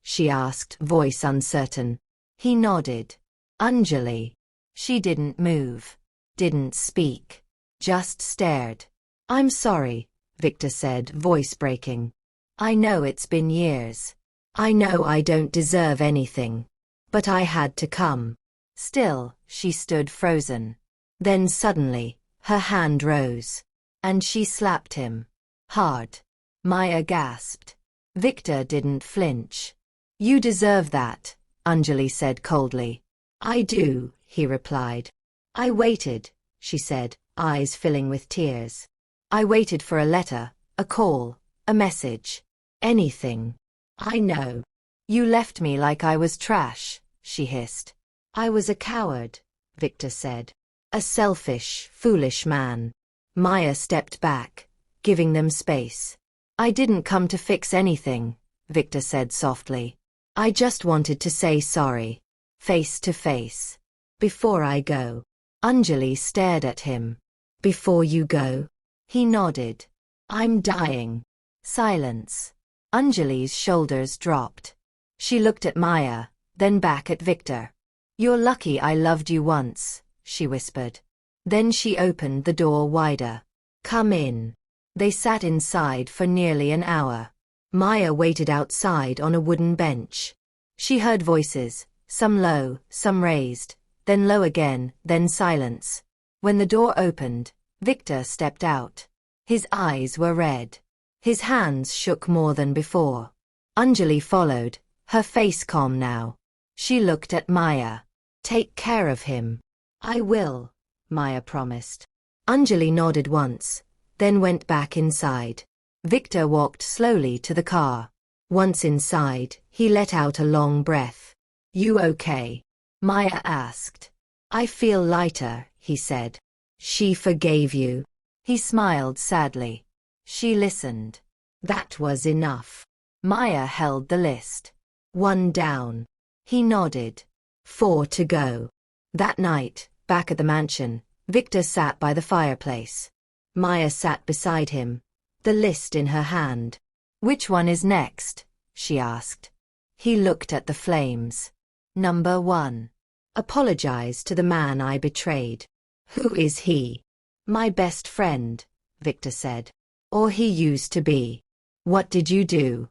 Speaker 2: She asked, voice uncertain. He nodded. Anjali. She didn't move. Didn't speak. Just stared. I'm sorry, Victor said, voice breaking. I know it's been years. I know I don't deserve anything. But I had to come. Still, she stood frozen. Then suddenly, her hand rose. And she slapped him. Hard. Maya gasped. Victor didn't flinch. You deserve that, Anjali said coldly. I do, he replied. I waited, she said, eyes filling with tears. I waited for a letter, a call, a message. Anything. I know. You left me like I was trash, she hissed. I was a coward, Victor said. A selfish, foolish man. Maya stepped back, giving them space. I didn't come to fix anything, Victor said softly. I just wanted to say sorry. Face to face. Before I go. Anjali stared at him. Before you go? He nodded. I'm dying. Silence. Anjali's shoulders dropped. She looked at Maya, then back at Victor. You're lucky I loved you once, she whispered. Then she opened the door wider. Come in. They sat inside for nearly an hour. Maya waited outside on a wooden bench. She heard voices, some low, some raised, then low again, then silence. When the door opened, Victor stepped out. His eyes were red. His hands shook more than before. Anjali followed, her face calm now. She looked at Maya. Take care of him. I will, Maya promised. Anjali nodded once, then went back inside. Victor walked slowly to the car. Once inside, he let out a long breath. You okay? Maya asked. I feel lighter, he said. She forgave you. He smiled sadly. She listened. That was enough. Maya held the list. 1 down. He nodded. 4 to go. That night, back at the mansion, Victor sat by the fireplace. Maya sat beside him, the list in her hand. Which one is next? She asked. He looked at the flames. Number 1. Apologize to the man I betrayed. Who is he? My best friend, Victor said. Or he used to be. What did you do?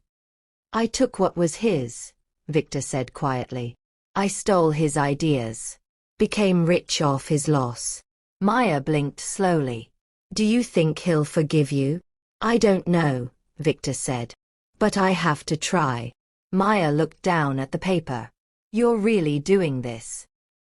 Speaker 2: I took what was his, Victor said quietly. I stole his ideas. Became rich off his loss. Maya blinked slowly. Do you think he'll forgive you? I don't know, Victor said. But I have to try. Maya looked down at the paper. You're really doing this?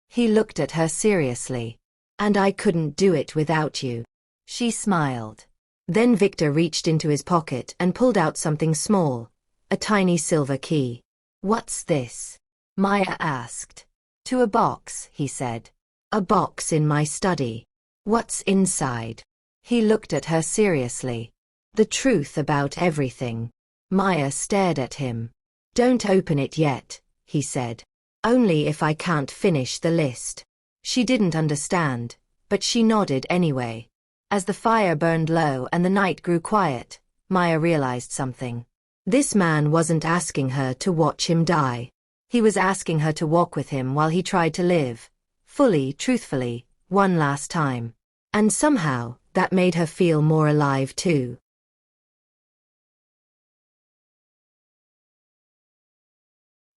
Speaker 2: He looked at her seriously. And I couldn't do it without you. She smiled. Then Victor reached into his pocket and pulled out something small, a tiny silver key. What's this? Maya asked. To a box, he said. A box in my study. What's inside? He looked at her seriously. The truth about everything. Maya stared at him. Don't open it yet, he said. Only if I can't finish the list. She didn't understand, but she nodded anyway. As the fire burned low and the night grew quiet, Maya realized something. This man wasn't asking her to watch him die. He was asking her to walk with him while he tried to live, fully, truthfully, one last time. And somehow, that made her feel more alive too.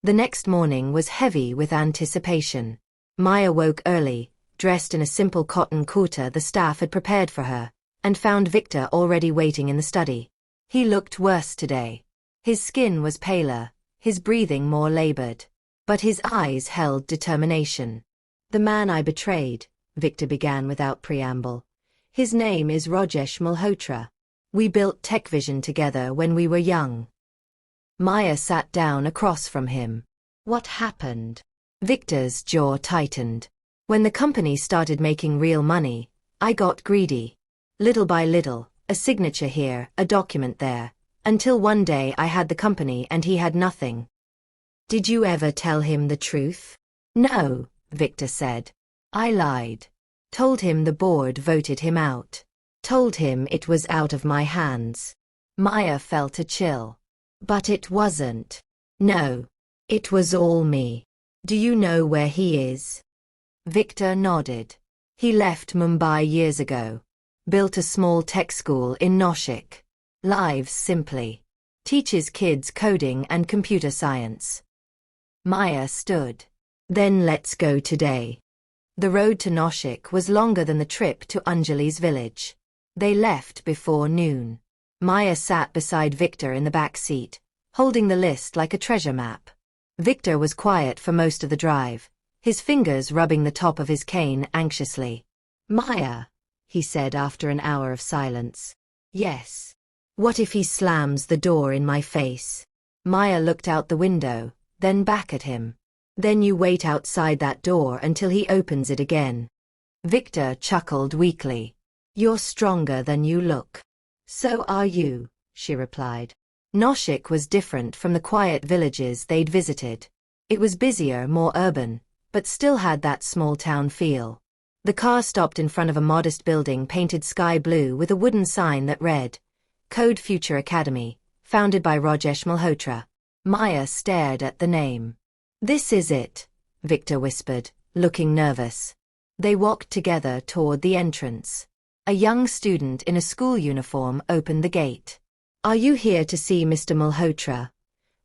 Speaker 2: The next morning was heavy with anticipation. Maya woke early, dressed in a simple cotton kurta the staff had prepared for her, and found Victor already waiting in the study. He looked worse today. His skin was paler, his breathing more labored. But his eyes held determination. The man I betrayed, Victor began without preamble. His name is Rajesh Malhotra. We built TechVision together when we were young. Maya sat down across from him. What happened? Victor's jaw tightened. When the company started making real money, I got greedy. Little by little, a signature here, a document there, until one day I had the company and he had nothing. Did you ever tell him the truth? No, Victor said. I lied. Told him the board voted him out. Told him it was out of my hands. Maya felt a chill. But it wasn't. No. It was all me. Do you know where he is? Victor nodded. He left Mumbai years ago. Built a small tech school in Nashik. Lives simply. Teaches kids coding and computer science. Maya stood. Then let's go today. The road to Nashik was longer than the trip to Anjali's village. They left before noon. Maya sat beside Victor in the back seat, holding the list like a treasure map. Victor was quiet for most of the drive, his fingers rubbing the top of his cane anxiously. Maya, he said after an hour of silence. Yes. What if he slams the door in my face? Maya looked out the window, then back at him. Then you wait outside that door until he opens it again. Victor chuckled weakly. You're stronger than you look. So are you, she replied. Noshik was different from the quiet villages they'd visited. It was busier, more urban, but still had that small-town feel. The car stopped in front of a modest building painted sky blue with a wooden sign that read, Code Future Academy, founded by Rajesh Malhotra. Maya stared at the name. This is it, Victor whispered, looking nervous. They walked together toward the entrance. A young student in a school uniform opened the gate. Are you here to see Mr. Malhotra?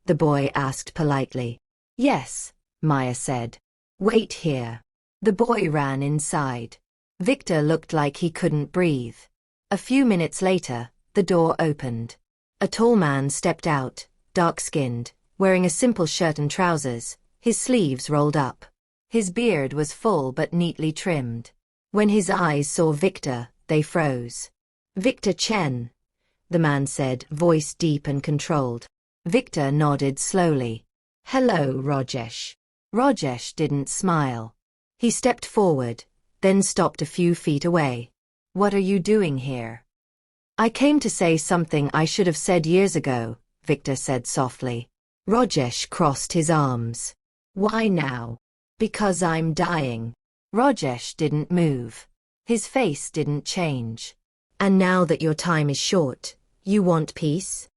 Speaker 2: The boy asked politely. Yes, Maya said. Wait here. The boy ran inside. Victor looked like he couldn't breathe. A few minutes later, the door opened. A tall man stepped out, dark-skinned, wearing a simple shirt and trousers, his sleeves rolled up. His beard was full but neatly trimmed. When his eyes saw Victor, they froze. Victor Chen, the man said, voice deep and controlled. Victor nodded slowly. Hello, Rajesh. Rajesh didn't smile. He stepped forward, then stopped a few feet away. What are you doing here? I came to say something I should have said years ago, Victor said softly. Rajesh crossed his arms. Why now? Because I'm dying. Rajesh didn't move. His face didn't change. And now that your time is short, you want peace?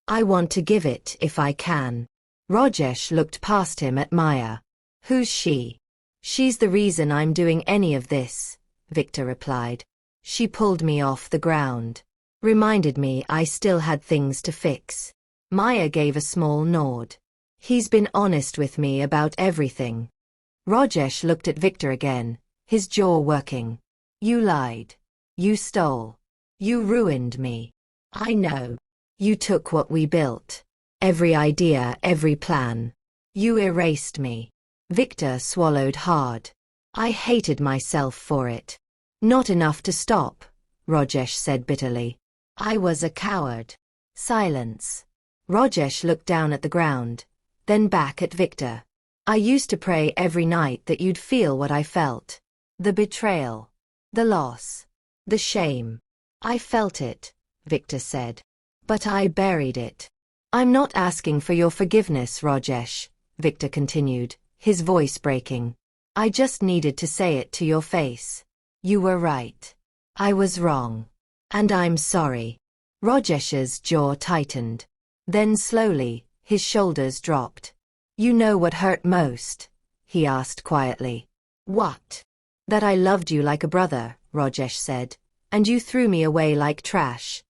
Speaker 2: I want to give it if I can. Rajesh looked past him at Maya. Who's she? She's the reason I'm doing any of this, Victor replied. She pulled me off the ground. Reminded me I still had things to fix. Maya gave a small nod. He's been honest with me about everything. Rajesh looked at Victor again, his jaw working. You lied. You stole. You ruined me. I know. You took what we built. Every idea, every plan. You erased me. Victor swallowed hard. I hated myself for it. Not enough to stop, Rajesh said bitterly. I was a coward. Silence. Rajesh looked down at the ground, then back at Victor. I used to pray every night that you'd feel what I felt. The betrayal. The loss. The shame. I felt it, Victor said. But I buried it. I'm not asking for your forgiveness, Rajesh, Victor continued, his voice breaking. I just needed to say it to your face. You were right. I was wrong. And I'm sorry. Rajesh's jaw tightened. Then slowly, his shoulders dropped. You know what hurt most? He asked quietly. What? That I loved you like a brother, Rajesh said, and you threw me away like trash.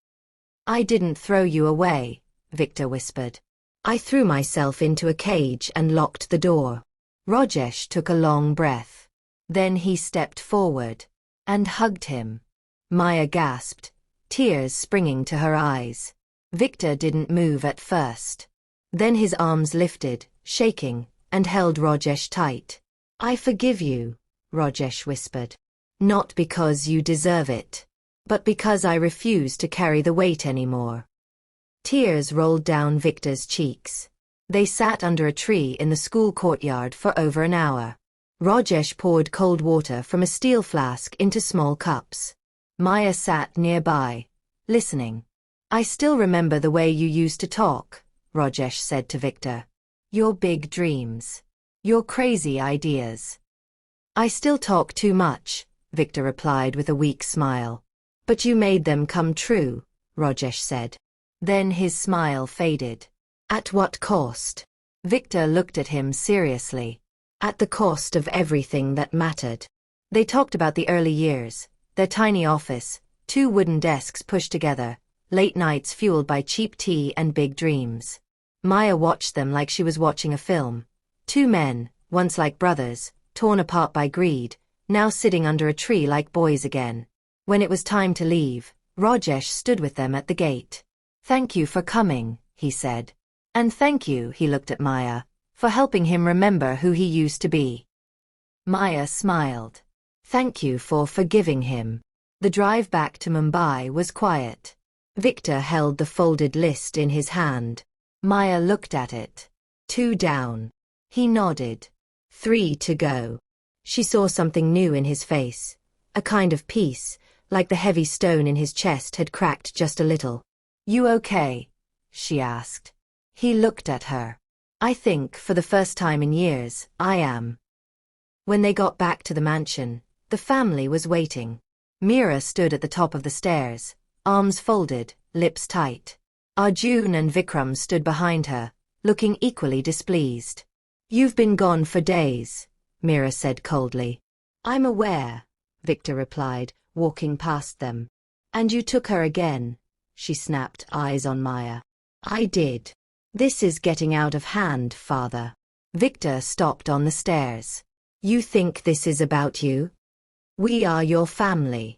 Speaker 2: I didn't throw you away, Victor whispered. I threw myself into a cage and locked the door. Rajesh took a long breath. Then he stepped forward and hugged him. Maya gasped, tears springing to her eyes. Victor didn't move at first. Then his arms lifted, shaking, and held Rajesh tight. I forgive you, Rajesh whispered. Not because you deserve it, but because I refuse to carry the weight anymore. Tears rolled down Victor's cheeks. They sat under a tree in the school courtyard for over an hour. Rajesh poured cold water from a steel flask into small cups. Maya sat nearby, listening. I still remember the way you used to talk, Rajesh said to Victor. Your big dreams. Your crazy ideas. I still talk too much, Victor replied with a weak smile. But you made them come true, Rajesh said. Then his smile faded. At what cost? Victor looked at him seriously. At the cost of everything that mattered. They talked about the early years, their tiny office, 2 wooden desks pushed together, late nights fueled by cheap tea and big dreams. Maya watched them like she was watching a film. 2 men, once like brothers, torn apart by greed, now sitting under a tree like boys again. When it was time to leave, Rajesh stood with them at the gate. Thank you for coming, he said. And thank you, he looked at Maya, for helping him remember who he used to be. Maya smiled. Thank you for forgiving him. The drive back to Mumbai was quiet. Victor held the folded list in his hand. Maya looked at it. 2 down. He nodded. 3 to go. She saw something new in his face. A kind of peace, like the heavy stone in his chest had cracked just a little. You okay? She asked. He looked at her. I think, for the first time in years, I am. When they got back to the mansion, the family was waiting. Meera stood at the top of the stairs, arms folded, lips tight. Arjun and Vikram stood behind her, looking equally displeased. You've been gone for days, Meera said coldly. I'm aware, Victor replied, walking past them. And you took her again, she snapped, eyes on Maya. I did. This is getting out of hand, father. Victor stopped on the stairs. You think this is about you? We are your family.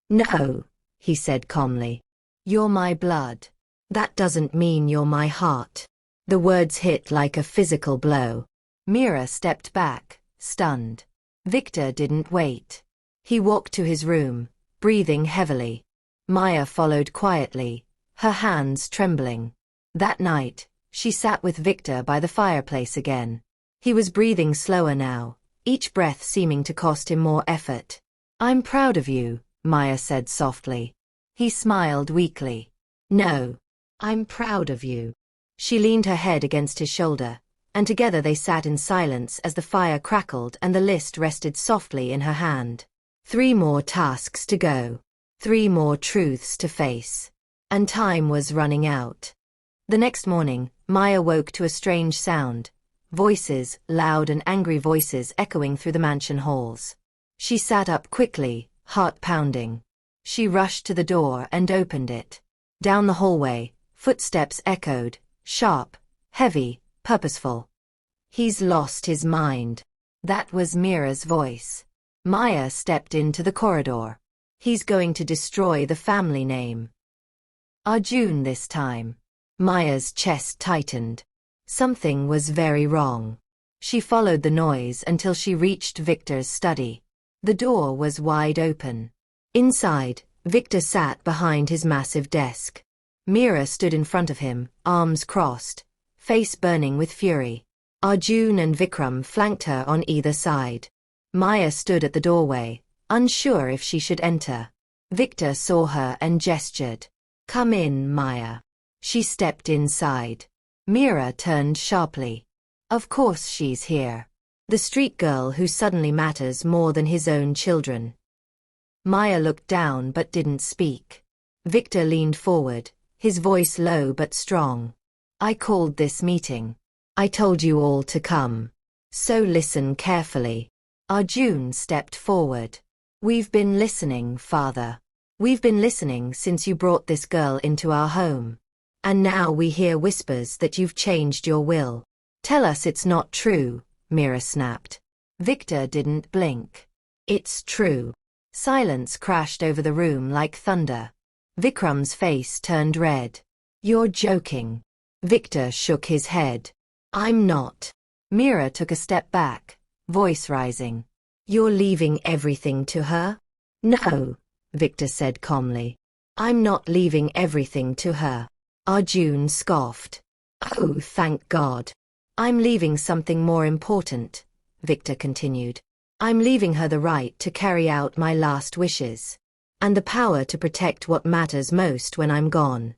Speaker 2: No, he said calmly. You're my blood. That doesn't mean you're my heart. The words hit like a physical blow. Meera stepped back, stunned. Victor didn't wait. He walked to his room, breathing heavily. Maya followed quietly, her hands trembling. That night, she sat with Victor by the fireplace again. He was breathing slower now, each breath seeming to cost him more effort. I'm proud of you, Maya said softly. He smiled weakly. No. I'm proud of you. She leaned her head against his shoulder, and together they sat in silence as the fire crackled and the list rested softly in her hand. 3 more tasks to go. 3 more truths to face. And time was running out. The next morning, Maya woke to a strange sound. Voices, loud and angry voices echoing through the mansion halls. She sat up quickly, heart pounding. She rushed to the door and opened it. Down the hallway, footsteps echoed, sharp, heavy, purposeful. He's lost his mind. That was Meera's voice. Maya stepped into the corridor. He's going to destroy the family name. Arjun this time. Maya's chest tightened. Something was very wrong. She followed the noise until she reached Victor's study. The door was wide open. Inside, Victor sat behind his massive desk. Meera stood in front of him, arms crossed, face burning with fury. Arjun and Vikram flanked her on either side. Maya stood at the doorway, unsure if she should enter. Victor saw her and gestured. Come in, Maya. She stepped inside. Meera turned sharply. Of course she's here. The street girl who suddenly matters more than his own children. Maya looked down but didn't speak. Victor leaned forward, his voice low but strong. I called this meeting. I told you all to come. So listen carefully. Arjun stepped forward. We've been listening, father. We've been listening since you brought this girl into our home. And now we hear whispers that you've changed your will. Tell us it's not true, Meera snapped. Victor didn't blink. It's true. Silence crashed over the room like thunder. Vikram's face turned red. You're joking. Victor shook his head. I'm not. Meera took a step back, voice rising. You're leaving everything to her? No, Victor said calmly. I'm not leaving everything to her. Arjun scoffed. Oh, thank God. I'm leaving something more important, Victor continued. I'm leaving her the right to carry out my last wishes. And the power to protect what matters most when I'm gone.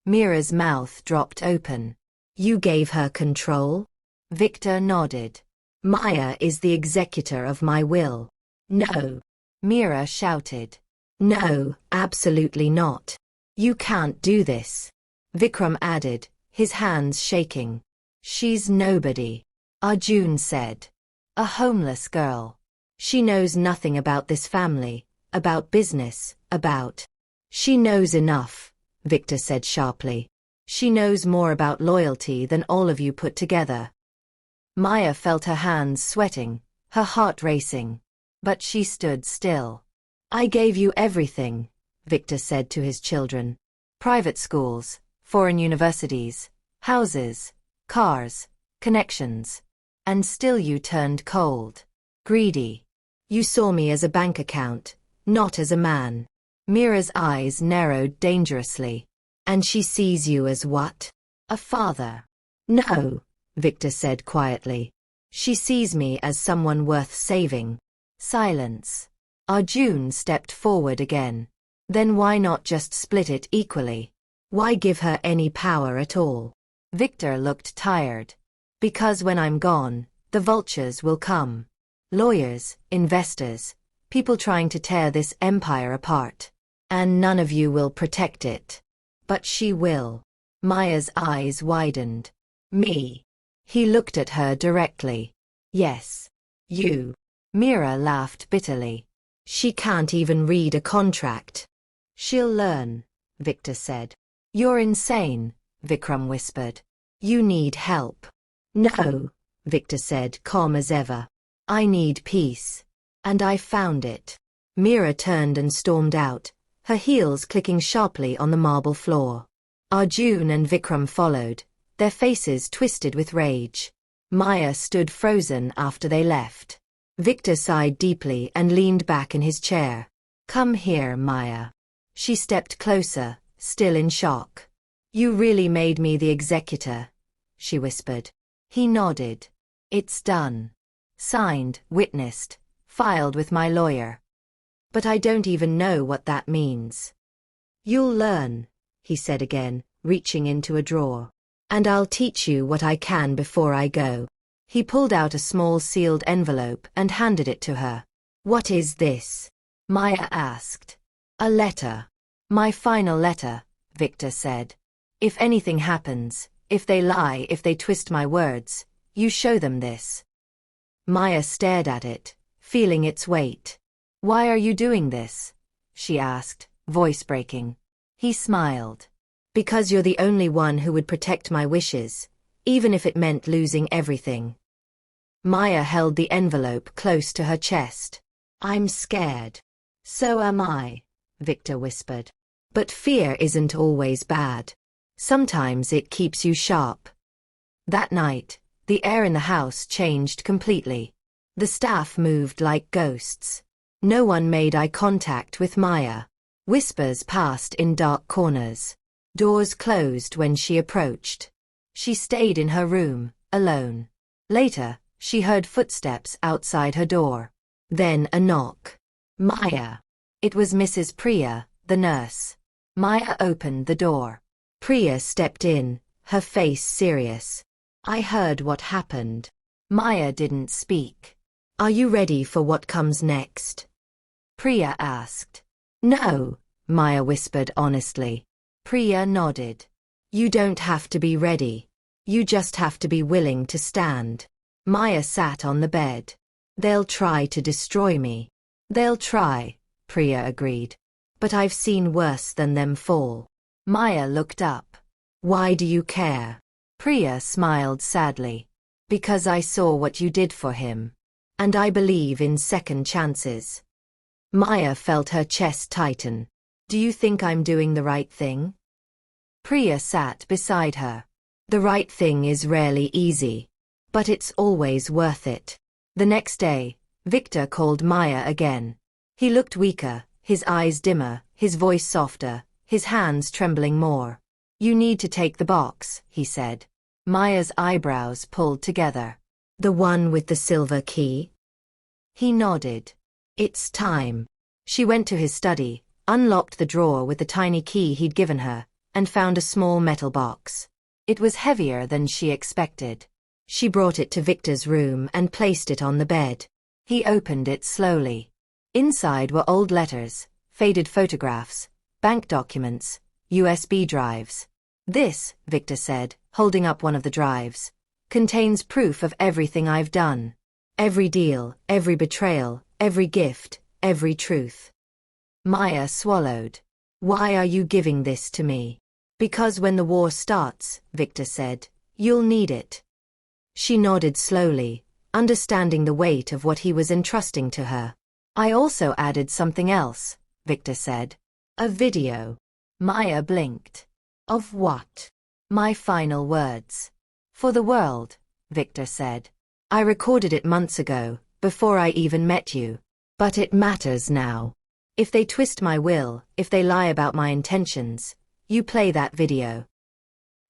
Speaker 2: Meera's mouth dropped open. You gave her control? Victor nodded. Maya is the executor of my will. No. Meera shouted. No, absolutely not. You can't do this. Vikram added, his hands shaking. She's nobody. Arjun said. A homeless girl. She knows nothing about this family, about business, about... She knows enough, Victor said sharply. She knows more about loyalty than all of you put together. Maya felt her hands sweating, her heart racing. But she stood still. I gave you everything, Victor said to his children. Private schools, foreign universities, houses, cars, connections. And still you turned cold. Greedy. You saw me as a bank account, not as a man. Mira's eyes narrowed dangerously. And she sees you as what? A father. No, Victor said quietly. She sees me as someone worth saving. Silence. Arjun stepped forward again. Then why not just split it equally? Why give her any power at all? Victor looked tired. Because when I'm gone, the vultures will come. Lawyers, investors, people trying to tear this empire apart. And none of you will protect it. But she will. Maya's eyes widened. Me. He looked at her directly. Yes. You. Mira laughed bitterly. She can't even read a contract. She'll learn, Victor said. You're insane, Vikram whispered. You need help. No, Victor said, calm as ever. I need peace. And I found it. Mira turned and stormed out, her heels clicking sharply on the marble floor. Arjun and Vikram followed, their faces twisted with rage. Maya stood frozen after they left. Victor sighed deeply and leaned back in his chair. Come here, Maya. She stepped closer, still in shock. You really made me the executor, she whispered. He nodded. It's done. Signed, witnessed, filed with my lawyer. But I don't even know what that means. You'll learn, he said again, reaching into a drawer. And I'll teach you what I can before I go. He pulled out a small sealed envelope and handed it to her. What is this? Maya asked. A letter. My final letter, Victor said. If anything happens, if they lie, if they twist my words, you show them this. Maya stared at it, feeling its weight. Why are you doing this? She asked, voice breaking. He smiled. Because you're the only one who would protect my wishes, even if it meant losing everything. Maya held the envelope close to her chest. I'm scared. So am I, Victor whispered. But fear isn't always bad. Sometimes it keeps you sharp. That night, the air in the house changed completely. The staff moved like ghosts. No one made eye contact with Maya. Whispers passed in dark corners. Doors closed when she approached. She stayed in her room, alone. Later, she heard footsteps outside her door. Then a knock. Maya. It was Mrs. Priya, the nurse. Maya opened the door. Priya stepped in, her face serious. I heard what happened. Maya didn't speak. Are you ready for what comes next? Priya asked. No, Maya whispered honestly. Priya nodded. You don't have to be ready. You just have to be willing to stand. Maya sat on the bed. They'll try to destroy me. They'll try, Priya agreed. But I've seen worse than them fall. Maya looked up. Why do you care? Priya smiled sadly. Because I saw what you did for him. And I believe in second chances. Maya felt her chest tighten. Do you think I'm doing the right thing? Priya sat beside her. The right thing is rarely easy. But it's always worth it. The next day, Victor called Maya again. He looked weaker, his eyes dimmer, his voice softer, his hands trembling more. You need to take the box, he said. Maya's eyebrows pulled together. The one with the silver key? He nodded. It's time. She went to his study, unlocked the drawer with the tiny key he'd given her, and found a small metal box. It was heavier than she expected. She brought it to Victor's room and placed it on the bed. He opened it slowly. Inside were old letters, faded photographs, bank documents, USB drives. This, Victor said, holding up one of the drives, contains proof of everything I've done. Every deal, every betrayal, every gift, every truth. Maya swallowed. Why are you giving this to me? Because when the war starts, Victor said, you'll need it. She nodded slowly, understanding the weight of what he was entrusting to her. I also added something else, Victor said. A video. Maya blinked. Of what? My final words. For the world, Victor said. I recorded it months ago, before I even met you. But it matters now. If they twist my will, if they lie about my intentions, you play that video.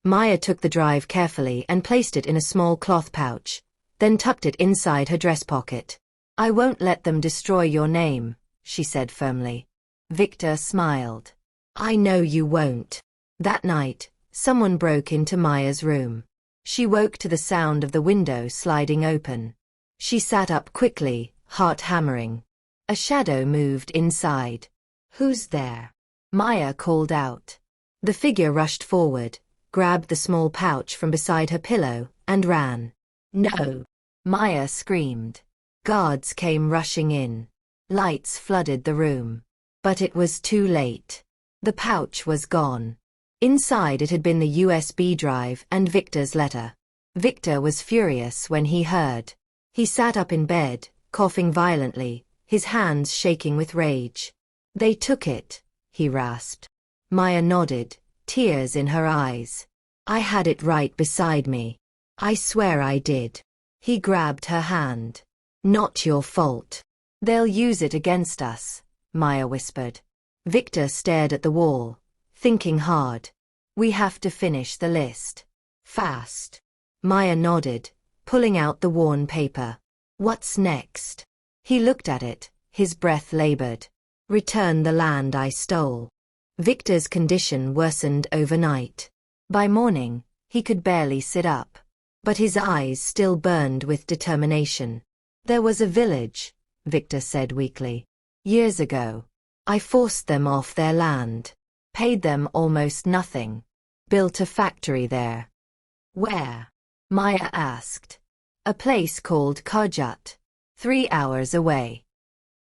Speaker 2: Maya took the drive carefully and placed it in a small cloth pouch, then tucked it inside her dress pocket. I won't let them destroy your name, she said firmly. Victor smiled. I know you won't. That night, someone broke into Maya's room. She woke to the sound of the window sliding open. She sat up quickly, heart hammering. A shadow moved inside. Who's there? Maya called out. The figure rushed forward, grabbed the small pouch from beside her pillow, and ran. No! Maya screamed. Guards came rushing in. Lights flooded the room. But it was too late. The pouch was gone. Inside it had been the USB drive and Victor's letter. Victor was furious when he heard. He sat up in bed, coughing violently, his hands shaking with rage. They took it, he rasped. Maya nodded, tears in her eyes. I had it right beside me. I swear I did. He grabbed her hand. Not your fault. They'll use it against us, Maya whispered. Victor stared at the wall, thinking hard. We have to finish the list. Fast. Maya nodded, pulling out the worn paper. What's next? He looked at it, his breath labored. Return the land I stole. Victor's condition worsened overnight. By morning, he could barely sit up. But his eyes still burned with determination. There was a village, Victor said weakly. Years ago. I forced them off their land. Paid them almost nothing. Built a factory there. Where? Maya asked. A place called Karjat. 3 hours away.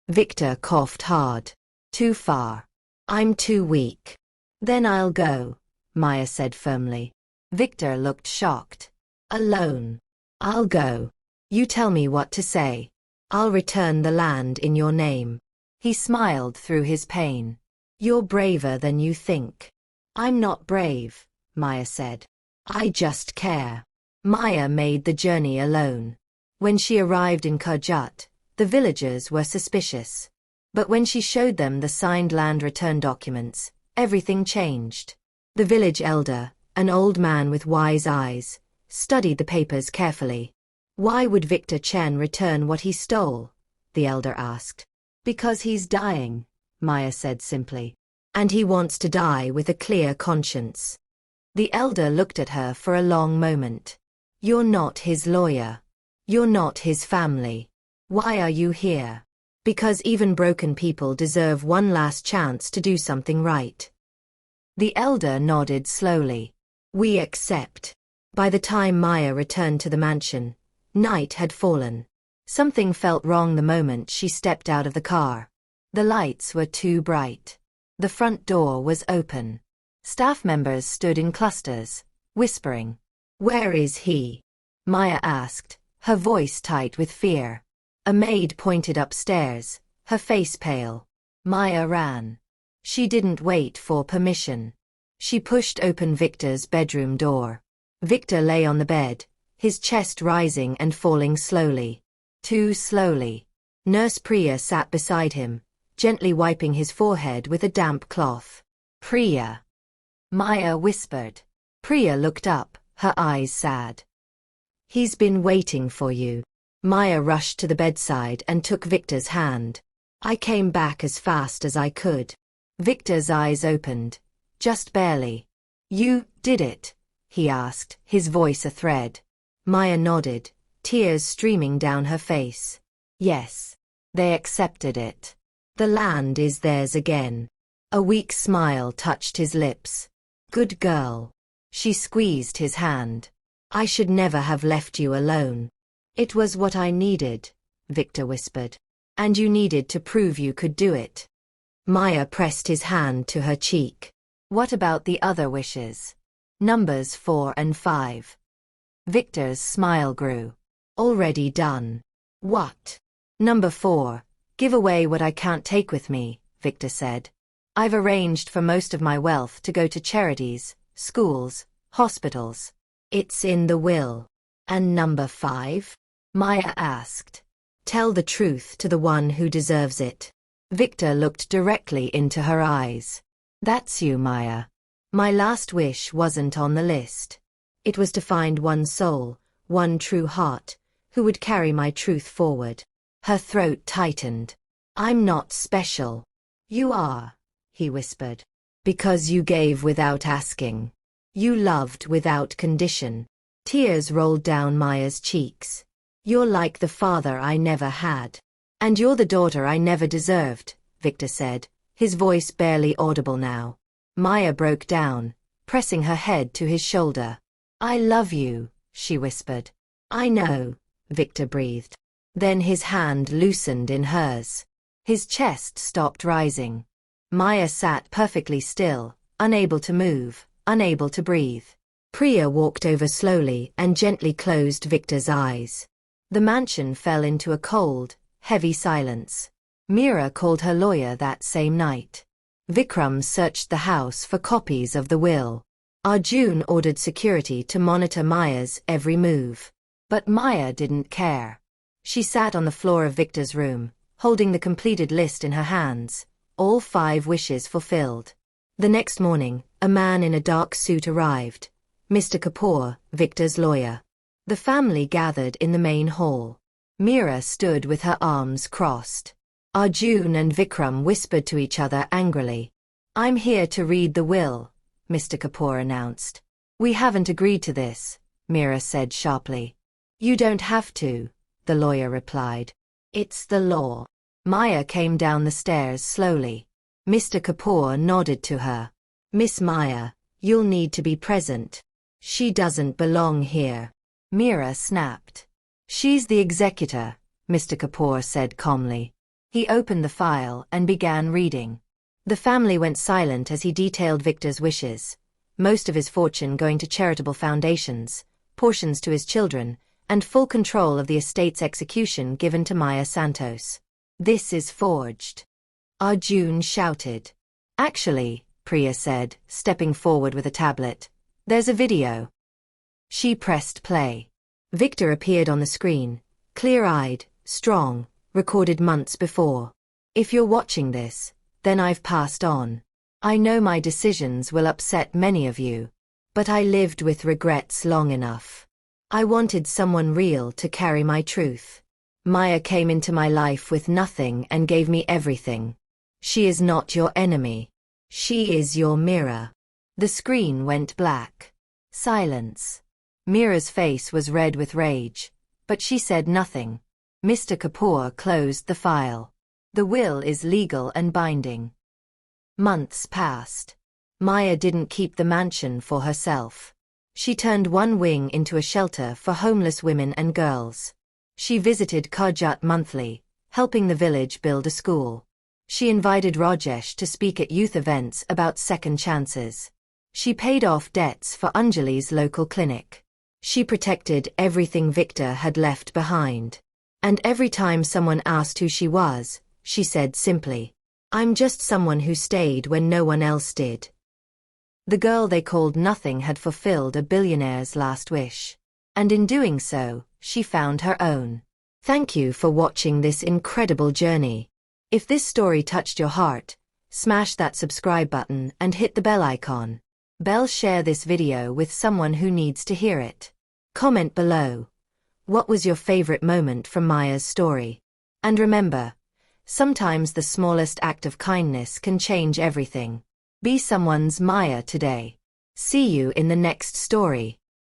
Speaker 2: Victor coughed hard. Too far. I'm too weak. Then I'll go, Maya said firmly. Victor looked shocked. Alone. I'll go. You tell me what to say. I'll return the land in your name. He smiled through his pain. You're braver than you think. I'm not brave, Maya said. I just care. Maya made the journey alone. When she arrived in Karjat, the villagers were suspicious. But when she showed them the signed land return documents, everything changed. The village elder, an old man with wise eyes, studied the papers carefully. Why would Victor Chen return what he stole? The elder asked. Because he's dying, Maya said simply. And he wants to die with a clear conscience. The elder looked at her for a long moment. You're not his lawyer. You're not his family. Why are you here? Because even broken people deserve one last chance to do something right. The elder nodded slowly. We accept. By the time Maya returned to the mansion, night had fallen. Something felt wrong the moment she stepped out of the car. The lights were too bright. The front door was open. Staff members stood in clusters, whispering. Where is he? Maya asked, her voice tight with fear. A maid pointed upstairs, her face pale. Maya ran. She didn't wait for permission. She pushed open Victor's bedroom door. Victor lay on the bed, his chest rising and falling slowly. Too slowly. Nurse Priya sat beside him, gently wiping his forehead with a damp cloth. Priya. Maya whispered. Priya looked up, her eyes sad. He's been waiting for you. Maya rushed to the bedside and took Victor's hand. I came back as fast as I could. Victor's eyes opened. Just barely. You did it? He asked, his voice a thread. Maya nodded, tears streaming down her face. Yes. They accepted it. The land is theirs again. A weak smile touched his lips. Good girl. She squeezed his hand. I should never have left you alone. It was what I needed, Victor whispered. And you needed to prove you could do it. Maya pressed his hand to her cheek. What about the other wishes? Numbers 4 and 5. Victor's smile grew. Already done. What? Number 4. Give away what I can't take with me, Victor said. I've arranged for most of my wealth to go to charities, schools, hospitals. It's in the will. And number 5? Maya asked. Tell the truth to the one who deserves it. Victor looked directly into her eyes. That's you, Maya. My last wish wasn't on the list. It was to find one soul, one true heart, who would carry my truth forward. Her throat tightened. I'm not special. You are, he whispered. Because you gave without asking. You loved without condition. Tears rolled down Maya's cheeks. You're like the father I never had. And you're the daughter I never deserved, Victor said, his voice barely audible now. Maya broke down, pressing her head to his shoulder. I love you, she whispered. I know, Victor breathed. Then his hand loosened in hers. His chest stopped rising. Maya sat perfectly still, unable to move, unable to breathe. Priya walked over slowly and gently closed Victor's eyes. The mansion fell into a cold, heavy silence. Meera called her lawyer that same night. Vikram searched the house for copies of the will. Arjun ordered security to monitor Maya's every move. But Maya didn't care. She sat on the floor of Victor's room, holding the completed list in her hands, all 5 wishes fulfilled. The next morning, a man in a dark suit arrived. Mr. Kapoor, Victor's lawyer. The family gathered in the main hall. Meera stood with her arms crossed. Arjun and Vikram whispered to each other angrily. I'm here to read the will, Mr. Kapoor announced. We haven't agreed to this, Meera said sharply. You don't have to, the lawyer replied. It's the law. Maya came down the stairs slowly. Mr. Kapoor nodded to her. Miss Maya, you'll need to be present. She doesn't belong here. Meera snapped. She's the executor, Mr. Kapoor said calmly. He opened the file and began reading. The family went silent as he detailed Victor's wishes, most of his fortune going to charitable foundations, portions to his children, and full control of the estate's execution given to Maya Santos. This is forged. Arjun shouted. Actually, Priya said, stepping forward with a tablet. There's a video. She pressed play. Victor appeared on the screen, clear-eyed, strong, recorded months before. If you're watching this, then I've passed on. I know my decisions will upset many of you, but I lived with regrets long enough. I wanted someone real to carry my truth. Maya came into my life with nothing and gave me everything. She is not your enemy. She is your mirror. The screen went black. Silence. Meera's face was red with rage, but she said nothing. Mr. Kapoor closed the file. The will is legal and binding. Months passed. Maya didn't keep the mansion for herself. She turned one wing into a shelter for homeless women and girls. She visited Karjat monthly, helping the village build a school. She invited Rajesh to speak at youth events about second chances. She paid off debts for Anjali's local clinic. She protected everything Victor had left behind. And every time someone asked who she was, she said simply, I'm just someone who stayed when no one else did. The girl they called Nothing had fulfilled a billionaire's last wish. And in doing so, she found her own. Thank you for watching this incredible journey. If this story touched your heart, smash that subscribe button and hit the bell icon. Share this video with someone who needs to hear it. Comment below. What was your favorite moment from Maya's story? And remember, sometimes the smallest act of kindness can change everything. Be someone's Maya today. See you in the next story.